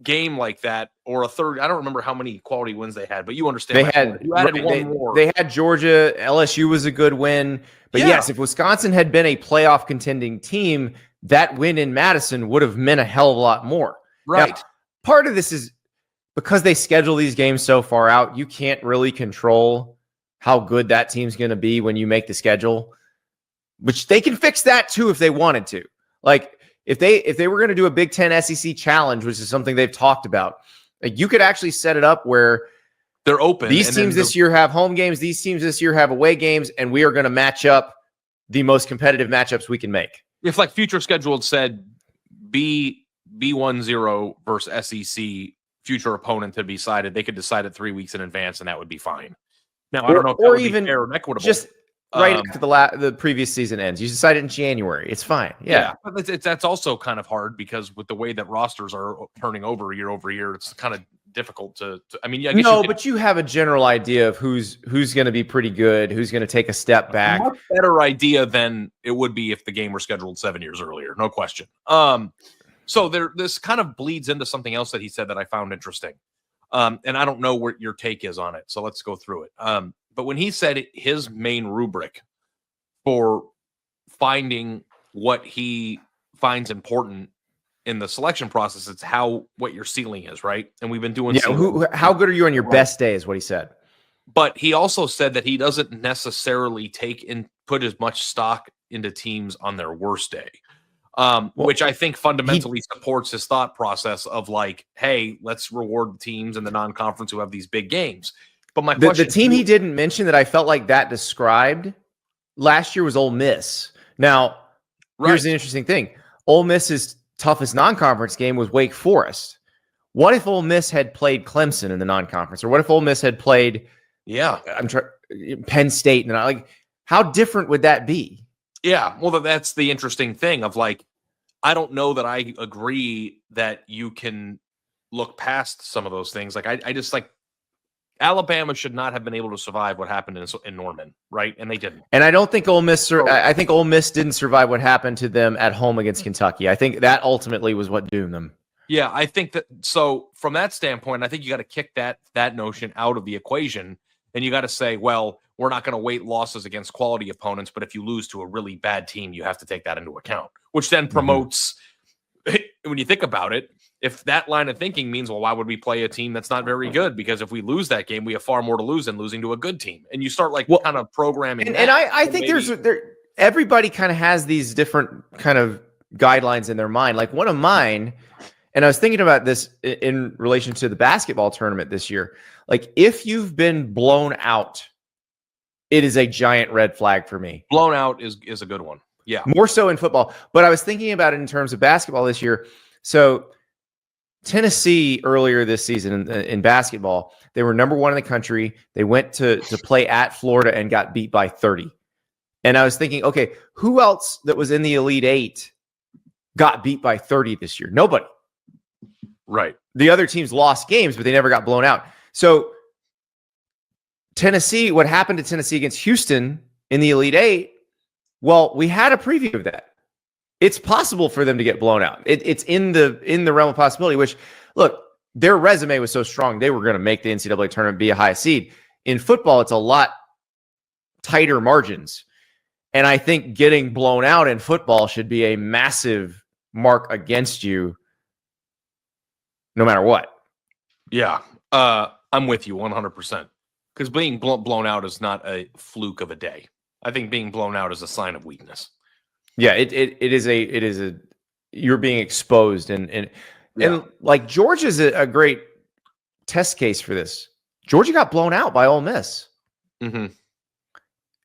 game like that, or a third? I don't remember how many quality wins they had, but you understand. They had Georgia. LSU was a good win. But yes, if Wisconsin had been a playoff contending team, that win in Madison would have meant a hell of a lot more. Right. Now, part of this is because they schedule these games so far out, you can't really control how good that team's going to be when you make the schedule, which they can fix that too if they wanted to. Like, if they were going to do a Big Ten SEC challenge, which is something they've talked about, like, you could actually set it up where they're open. These teams this year have home games. These teams this year have away games, and we are going to match up the most competitive matchups we can make. If, like, future scheduled said B10 versus SEC future opponent to be decided, they could decide it 3 weeks in advance, and that would be fine. Now, I don't know if that would be fair and equitable. Just right after the previous season ends. You decide it in January. It's fine. Yeah. But that's also kind of hard, because with the way that rosters are turning over year, it's kind of difficult to I mean, I guess but you have a general idea of who's going to be pretty good, who's going to take a step back. A much better idea than it would be if the game were scheduled 7 years earlier. No question. So this kind of bleeds into something else that he said that I found interesting. And I don't know what your take is on it, so let's go through it. But when he said his main rubric for finding what he finds important in the selection process, it's what your ceiling is, right? And we've been doing. Yeah, how good are you on your best day is what he said. But he also said that he doesn't necessarily put as much stock into teams on their worst day. Which I think fundamentally supports his thought process of, like, hey, let's reward the teams in the non-conference who have these big games. But my question, the team he didn't mention that I felt like that described last year was Ole Miss. Now, here's an interesting thing. Ole Miss's toughest non-conference game was Wake Forest. What if Ole Miss had played Clemson in the non-conference? Or what if Ole Miss had played Penn State? And like, how different would that be? Yeah, well, that's the interesting thing of, like, I don't know that I agree that you can look past some of those things. Like, I just, like, Alabama should not have been able to survive what happened in Norman, right? And they didn't. And I don't think Ole Miss. I think Ole Miss didn't survive what happened to them at home against Kentucky. I think that ultimately was what doomed them. Yeah, I think that. So from that standpoint, I think you got to kick that notion out of the equation, And you got to say, well, we're not going to weight losses against quality opponents, but if you lose to a really bad team, you have to take that into account, which then promotes, when you think about it, if that line of thinking means, well, why would we play a team that's not very good? Because if we lose that game, we have far more to lose than losing to a good team. And you start kind of programming. And I think everybody kind of has these different kind of guidelines in their mind. Like one of mine, and I was thinking about this in relation to the basketball tournament this year. Like if you've been blown out, it is a giant red flag for me. Blown out is a good one. Yeah. More so in football. But I was thinking about it in terms of basketball this year. So Tennessee earlier this season in basketball, they were number 1 in the country. They went to play at Florida and got beat by 30. And I was thinking, okay, who else that was in the Elite 8 got beat by 30 this year? Nobody. Right. The other teams lost games, but they never got blown out. So Tennessee, what happened to Tennessee against Houston in the Elite 8? Well, we had a preview of that. It's possible for them to get blown out. It's in the realm of possibility, which, look, their resume was so strong, they were going to make the NCAA tournament, be a high seed. In football, it's a lot tighter margins. And I think getting blown out in football should be a massive mark against you no matter what. Yeah, I'm with you 100%. Because being blown out is not a fluke of a day. I think being blown out is a sign of weakness. Yeah, it is a you're being exposed and like Georgia's a great test case for this. Georgia got blown out by Ole Miss. Mm-hmm.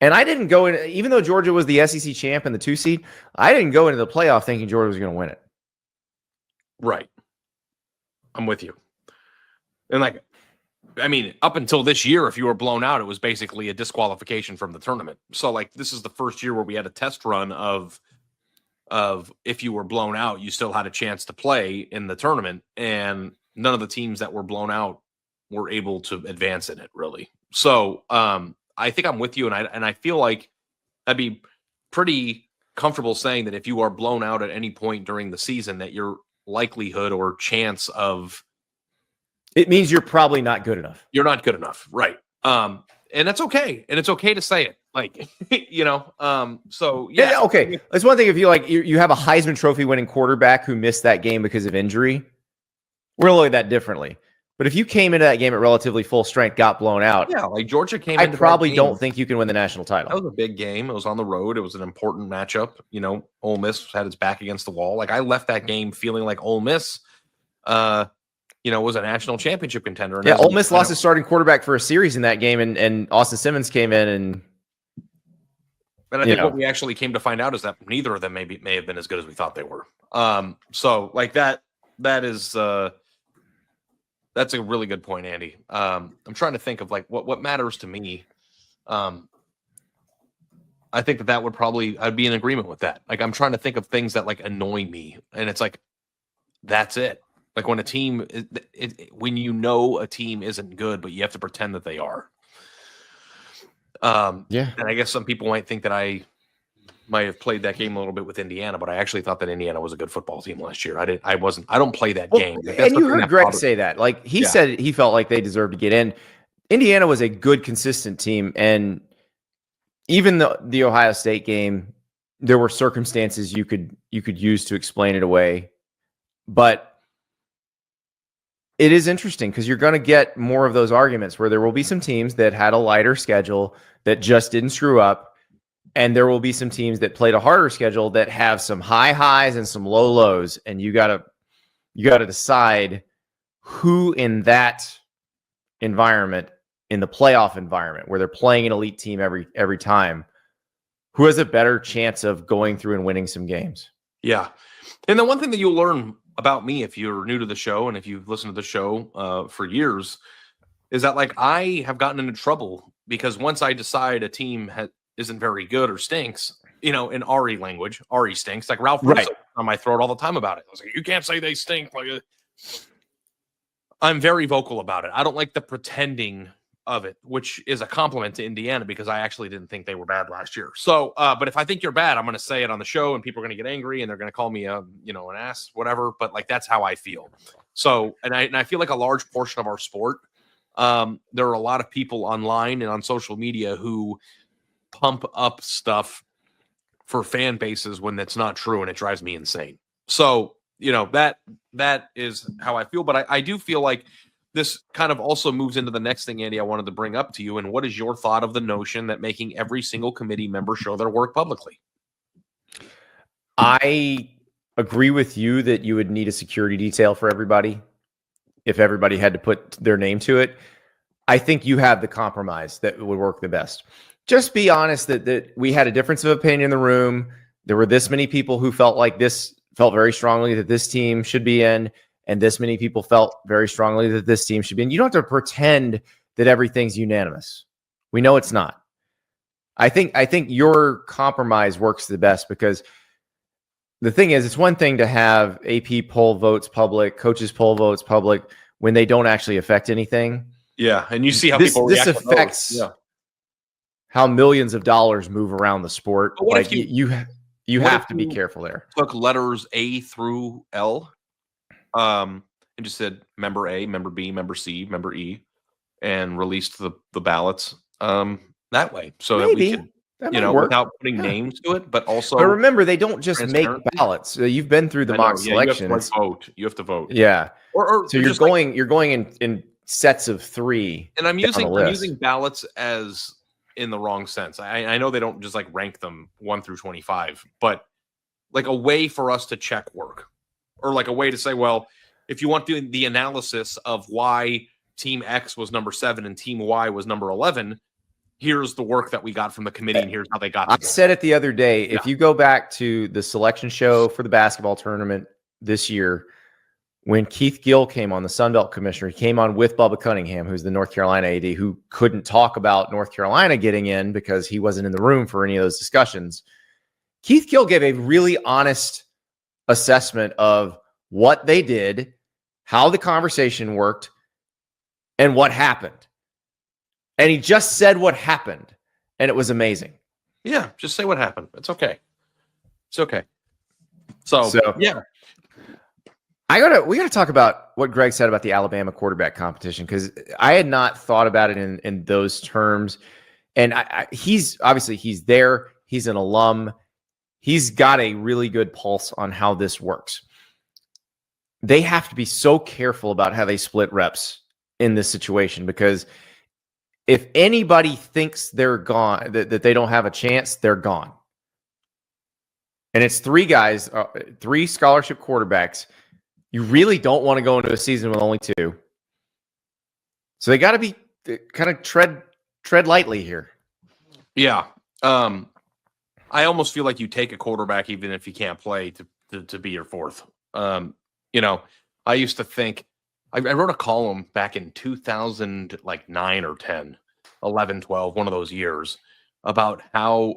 And I didn't go in, even though Georgia was the SEC champ and the 2 seed, I didn't go into the playoff thinking Georgia was going to win it. Right. I'm with you. And up until this year, if you were blown out, it was basically a disqualification from the tournament. So this is the first year where we had a test run of if you were blown out, you still had a chance to play in the tournament. And none of the teams that were blown out were able to advance in it, really. So I think I'm with you. And I feel like I'd be pretty comfortable saying that if you are blown out at any point during the season, that your likelihood or chance of it means you're probably not good enough. You're not good enough. Right. And that's okay. And it's okay to say it. So yeah. Okay. That's one thing. If you have a Heisman Trophy winning quarterback who missed that game because of injury, we're looking at that differently. But if you came into that game at relatively full strength, got blown out. Yeah. Georgia came I probably don't think you can win the national title. That was a big game. It was on the road. It was an important matchup. Ole Miss had its back against the wall. I left that game feeling like Ole Miss, was a national championship contender. And Ole Miss lost his starting quarterback for a series in that game, and Austin Simmons came in and I think what we actually came to find out is that neither of them may have been as good as we thought they were. That is that's a really good point, Andy. I'm trying to think of what matters to me. I think that would probably, I'd be in agreement with that. I'm trying to think of things that annoy me, and it's that's it. When a team, when a team isn't good, but you have to pretend that they are. Yeah. And I guess some people might think that I might have played that game a little bit with Indiana, but I actually thought that Indiana was a good football team last year. I don't play that game. And you heard Greg say that. He said he felt like they deserved to get in. Indiana was a good, consistent team. And even the Ohio State game, there were circumstances you could use to explain it away. But it is interesting because you're going to get more of those arguments where there will be some teams that had a lighter schedule that just didn't screw up. And there will be some teams that played a harder schedule that have some high highs and some low lows. And you got to decide who in that environment, in the playoff environment where they're playing an elite team every time, who has a better chance of going through and winning some games. Yeah. And the one thing that you'll learn about me, if you're new to the show and if you've listened to the show for years, is that I have gotten into trouble because once I decide a team isn't very good or stinks, in Ari language, Ari stinks. Ralph Russo on my throat all the time about it. I was you can't say they stink. I'm very vocal about it. I don't like the pretending of it, which is a compliment to Indiana because I actually didn't think they were bad last year. So, but if I think you're bad, I'm going to say it on the show and people are going to get angry and they're going to call me an ass, whatever. But that's how I feel. So, and I feel like a large portion of our sport there are a lot of people online and on social media who pump up stuff for fan bases when that's not true, and it drives me insane. So, that is how I feel. But I do feel like this kind of also moves into the next thing, Andy, I wanted to bring up to you. And what is your thought of the notion that making every single committee member show their work publicly? I agree with you that you would need a security detail for everybody if everybody had to put their name to it. I think you have the compromise that would work the best. Just be honest that we had a difference of opinion in the room. There were this many people who felt very strongly that this team should be in, and this many people felt very strongly that this team should be in. You don't have to pretend that everything's unanimous. We know it's not. I think your compromise works the best, because the thing is, it's one thing to have AP poll votes public, coaches poll votes public, when they don't actually affect anything. Yeah, and you see how this people react affects how millions of dollars move around the sport. Like you have to be careful there. Took letters A through L, and just said member A, member B, member C, member E, and released the ballots that way, so Maybe. that we could, without putting names to it, but also. But remember, they don't just make ballots. You've been through the mock selection. You have to vote. Yeah. Or so you're going in sets of 3. And I'm using ballots as in the wrong sense. I know they don't just like rank them 1 through 25, but like a way for us to check work, or like a way to say, well, if you want the analysis of why team X was number 7 and team Y was number 11, here's the work that we got from the committee, and here's how they got. I said it the other day. If you go back to the selection show for the basketball tournament this year, when Keith Gill came on, the Sun Belt commissioner, he came on with Bubba Cunningham, who's the North Carolina AD, who couldn't talk about North Carolina getting in because he wasn't in the room for any of those discussions. Keith Gill gave a really honest assessment of what they did, how the conversation worked, and what happened. And he just said what happened, and it was amazing. Yeah, just say what happened. It's okay. It's okay. So yeah. We gotta talk about what Greg said about the Alabama quarterback competition, because I had not thought about it in those terms. And he's there. He's an alum. He's got a really good pulse on how this works. They have to be so careful about how they split reps in this situation, because if anybody thinks they're gone, that they don't have a chance, they're gone. And it's 3 guys, 3 scholarship quarterbacks. You really don't want to go into a season with only 2. So they got to be kind of tread lightly here. Yeah. I almost feel like you take a quarterback even if he can't play to be your 4th. I used to think, I wrote a column back in 2009 or 10, 11, 12, one of those years, about how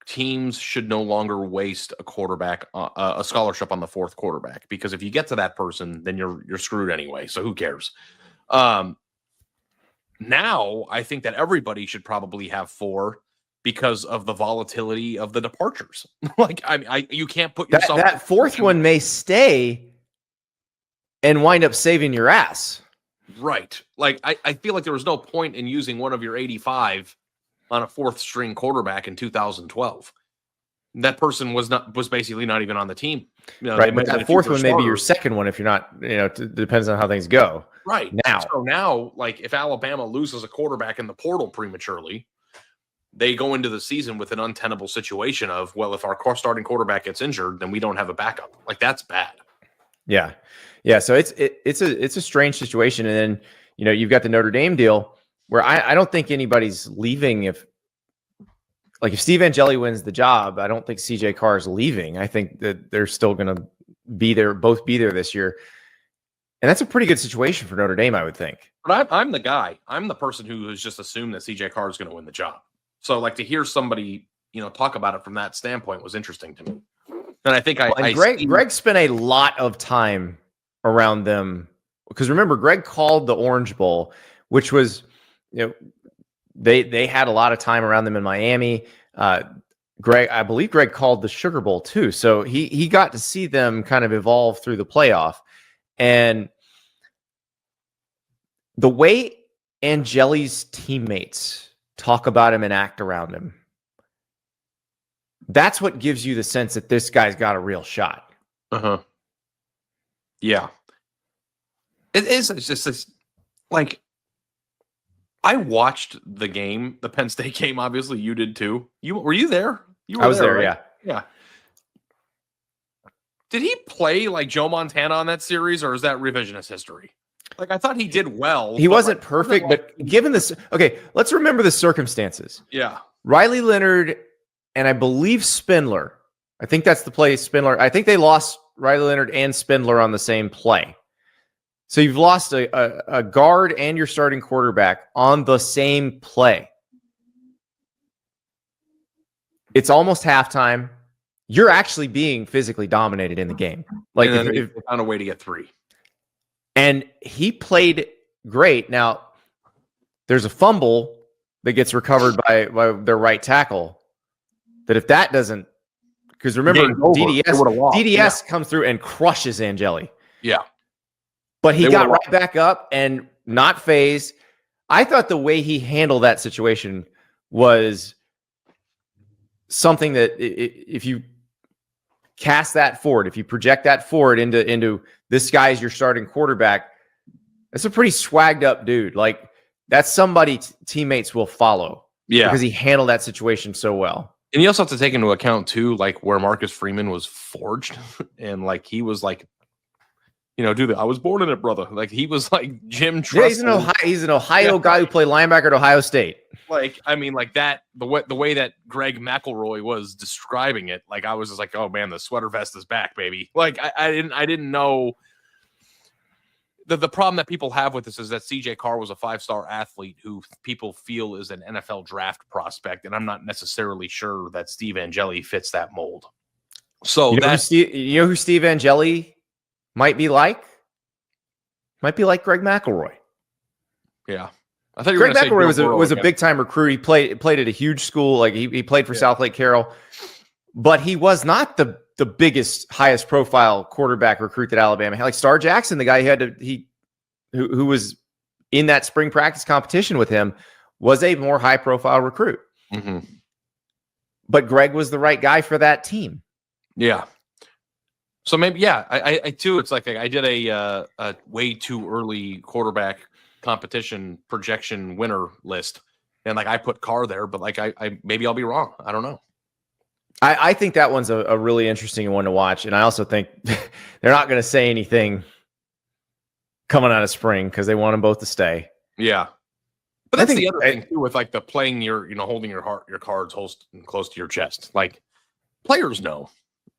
teams should no longer waste a quarterback, a scholarship on the 4th quarterback, because if you get to that person, then you're screwed anyway. So who cares? Now I think that everybody should probably have 4 because of the volatility of the departures. Like you can't put yourself. That 4th one may stay and wind up saving your ass. Right. Like I feel like there was no point in using one of your 85 on a 4th string quarterback in 2012. That person was basically not even on the team. Right. But that 4th one may be your 2nd one if you're not, it depends on how things go. Right. Now, like if Alabama loses a quarterback in the portal prematurely, they go into the season with an untenable situation of, well, if our starting quarterback gets injured, then we don't have a backup. Like that's bad. Yeah. Yeah. So it's a strange situation. And then, you've got the Notre Dame deal where I don't think anybody's leaving. If Steve Angeli wins the job, I don't think CJ Carr is leaving. I think that they're still going to both be there this year. And that's a pretty good situation for Notre Dame, I would think. But I'm the guy. I'm the person who has just assumed that CJ Carr is going to win the job. So to hear somebody, talk about it from that standpoint was interesting to me. And I think Greg spent a lot of time around them, because remember, Greg called the Orange Bowl, which was, they had a lot of time around them in Miami. I believe Greg called the Sugar Bowl too. So he got to see them kind of evolve through the playoff. And the way Angeli's teammates talk about him and act around him, that's what gives you the sense that this guy's got a real shot. Yeah. It is. It's just this, like, I watched the game, the Penn State game. Obviously, you did too. Were you there? I was there, right? yeah. Yeah. Did he play like Joe Montana on that series, or is that revisionist history? Like, I thought he did well. He wasn't perfect, but given this, okay, let's remember the circumstances. Yeah. Riley Leonard and I believe Spindler. I think that's the play, Spindler. I think they lost Riley Leonard and Spindler on the same play. So you've lost a guard and your starting quarterback on the same play. It's almost halftime. You're actually being physically dominated in the game. Like, if found a way to get 3. And he played great. Now, there's a fumble that gets recovered by their right tackle. That if that doesn't, because remember, DDS comes through and crushes Angeli. Yeah. But he got right back up and not phased. I thought the way he handled that situation was something that if you cast that forward, if you project that forward into this guy's your starting quarterback, that's a pretty swagged up dude. Like, that's somebody teammates will follow. Yeah. Because he handled that situation so well. And you also have to take into account too, like, where Marcus Freeman was forged, and like he was like, dude, I was born in it, brother. Like, he was like Jim Tressel. Yeah, he's an Ohio guy who played linebacker at Ohio State. Like, I mean, like that, the way that Greg McElroy was describing it, like, I was just like, oh man, the sweater vest is back, baby. Like, I didn't know. The problem that people have with this is that CJ Carr was a 5-star athlete who people feel is an NFL draft prospect, and I'm not necessarily sure that Steve Angeli fits that mold. So you know who Steve Angeli might be like? Might be like Greg McElroy. Yeah. I thought Greg McElroy was a big time recruit. He played at a huge school. Like, he played for South Lake Carroll, but he was not the biggest, highest profile quarterback recruit that Alabama had. Like Star Jackson, the guy who was in that spring practice competition with him, was a more high profile recruit. Mm-hmm. But Greg was the right guy for that team. Yeah. So maybe, yeah, I too, it's like I did a way too early quarterback competition projection winner list, and like I put Carr there, but like I maybe I'll be wrong. I don't know. I think that one's a really interesting one to watch, and I also think they're not going to say anything coming out of spring because they want them both to stay. Yeah, but that's the other thing too with like the playing holding your cards close to your chest. Like, players know.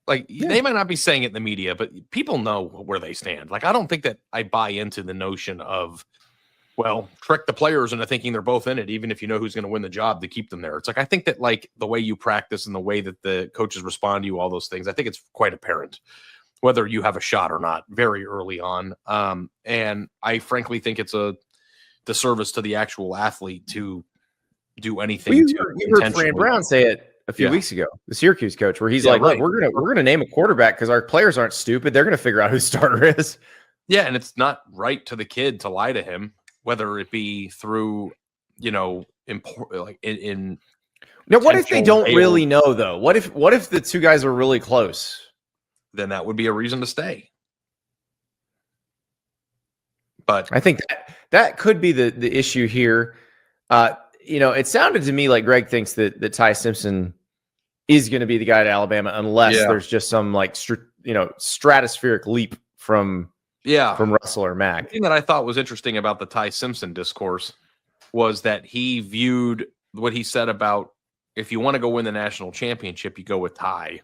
Like, they might not be saying it in the media, but people know where they stand. Like, I don't think that I buy into the notion of, well, trick the players into thinking they're both in it, even if you know who's going to win the job to keep them there. It's like, I think that like the way you practice and the way that the coaches respond to you, all those things, I think it's quite apparent whether you have a shot or not very early on. And I frankly think it's a disservice to the actual athlete to do anything. You heard Fran Brown say it a few weeks ago, the Syracuse coach, where he's like, look, we're gonna name a quarterback because our players aren't stupid. They're gonna figure out who starter is. Yeah, and it's not right to the kid to lie to him, whether it be through, now, what if they don't really know though? What if the two guys are really close? Then that would be a reason to stay. But I think that could be the issue here. It sounded to me like Greg thinks that Ty Simpson is going to be the guy at Alabama unless there's just some like stratospheric leap from Russell or Mack. The thing that I thought was interesting about the Ty Simpson discourse was that he viewed what he said about, if you want to go win the national championship, you go with Ty.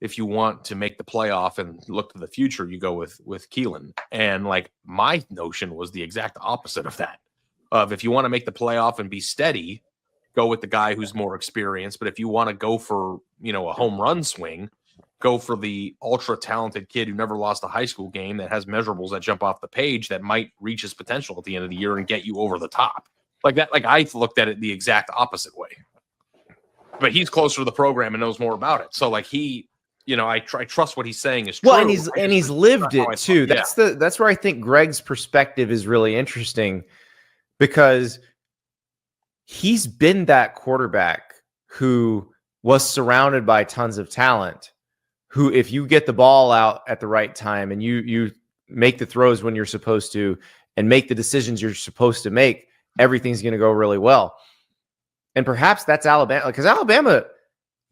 If you want to make the playoff and look to the future, you go with Keelan. And like, my notion was the exact opposite of that. Of if you want to make the playoff and be steady, go with the guy who's more experienced. But if you want to go for, a home run swing, go for the ultra talented kid who never lost a high school game, that has measurables that jump off the page, that might reach his potential at the end of the year and get you over the top. Like that. Like, I looked at it the exact opposite way. But he's closer to the program and knows more about it. So like I trust what he's saying is true. Well, and he's lived it too. That's where I think Greg's perspective is really interesting, because he's been that quarterback who was surrounded by tons of talent, who, if you get the ball out at the right time and you make the throws when you're supposed to and make the decisions you're supposed to make, everything's going to go really well. And perhaps that's Alabama, because Alabama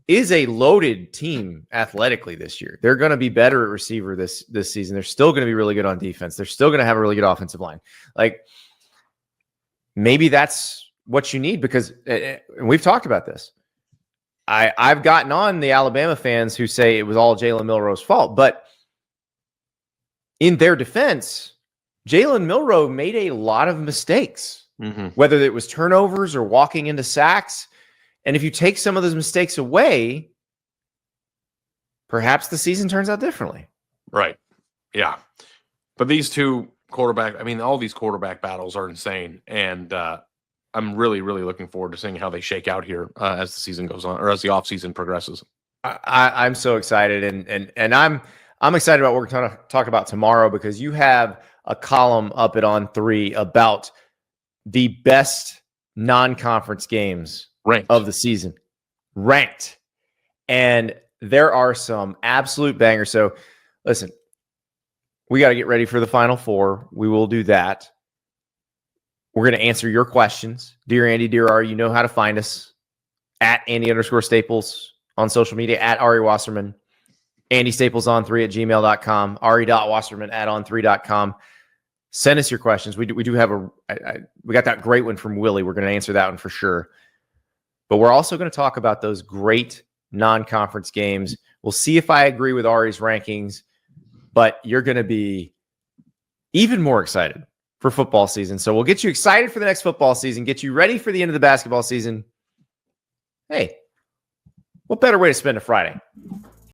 is a loaded team athletically this year. They're going to be better at receiver this season. They're still going to be really good on defense. They're still going to have a really good offensive line. Like, maybe that's what you need, because and we've talked about this. I've gotten on the Alabama fans who say it was all Jalen Milroe's fault, but in their defense, Jalen Milroe made a lot of mistakes, whether it was turnovers or walking into sacks. And if you take some of those mistakes away, perhaps the season turns out differently. Right. Yeah. But these two quarterback, I mean, all these quarterback battles are insane. And I'm really, really looking forward to seeing how they shake out here as the season goes on, or as the offseason progresses. I'm so excited. And I'm excited about what we're going to talk about tomorrow, because you have a column up at On 3 about the best non-conference games of the season, ranked. And there are some absolute bangers. So listen, we got to get ready for the Final Four. We will do that. We're going to answer your questions. Dear Andy, dear Ari, you know how to find us at Andy_Staples on social media, at Ari Wasserman, Andy Staples on 3 at gmail.com, Ari.Wasserman at on3.com. Send us your questions. We do have we got that great one from Willie. We're going to answer that one for sure. But we're also going to talk about those great non-conference games. We'll see if I agree with Ari's rankings, but you're going to be even more excited for football season. So we'll get you excited for the next football season, get you ready for the end of the basketball season. Hey, what better way to spend a Friday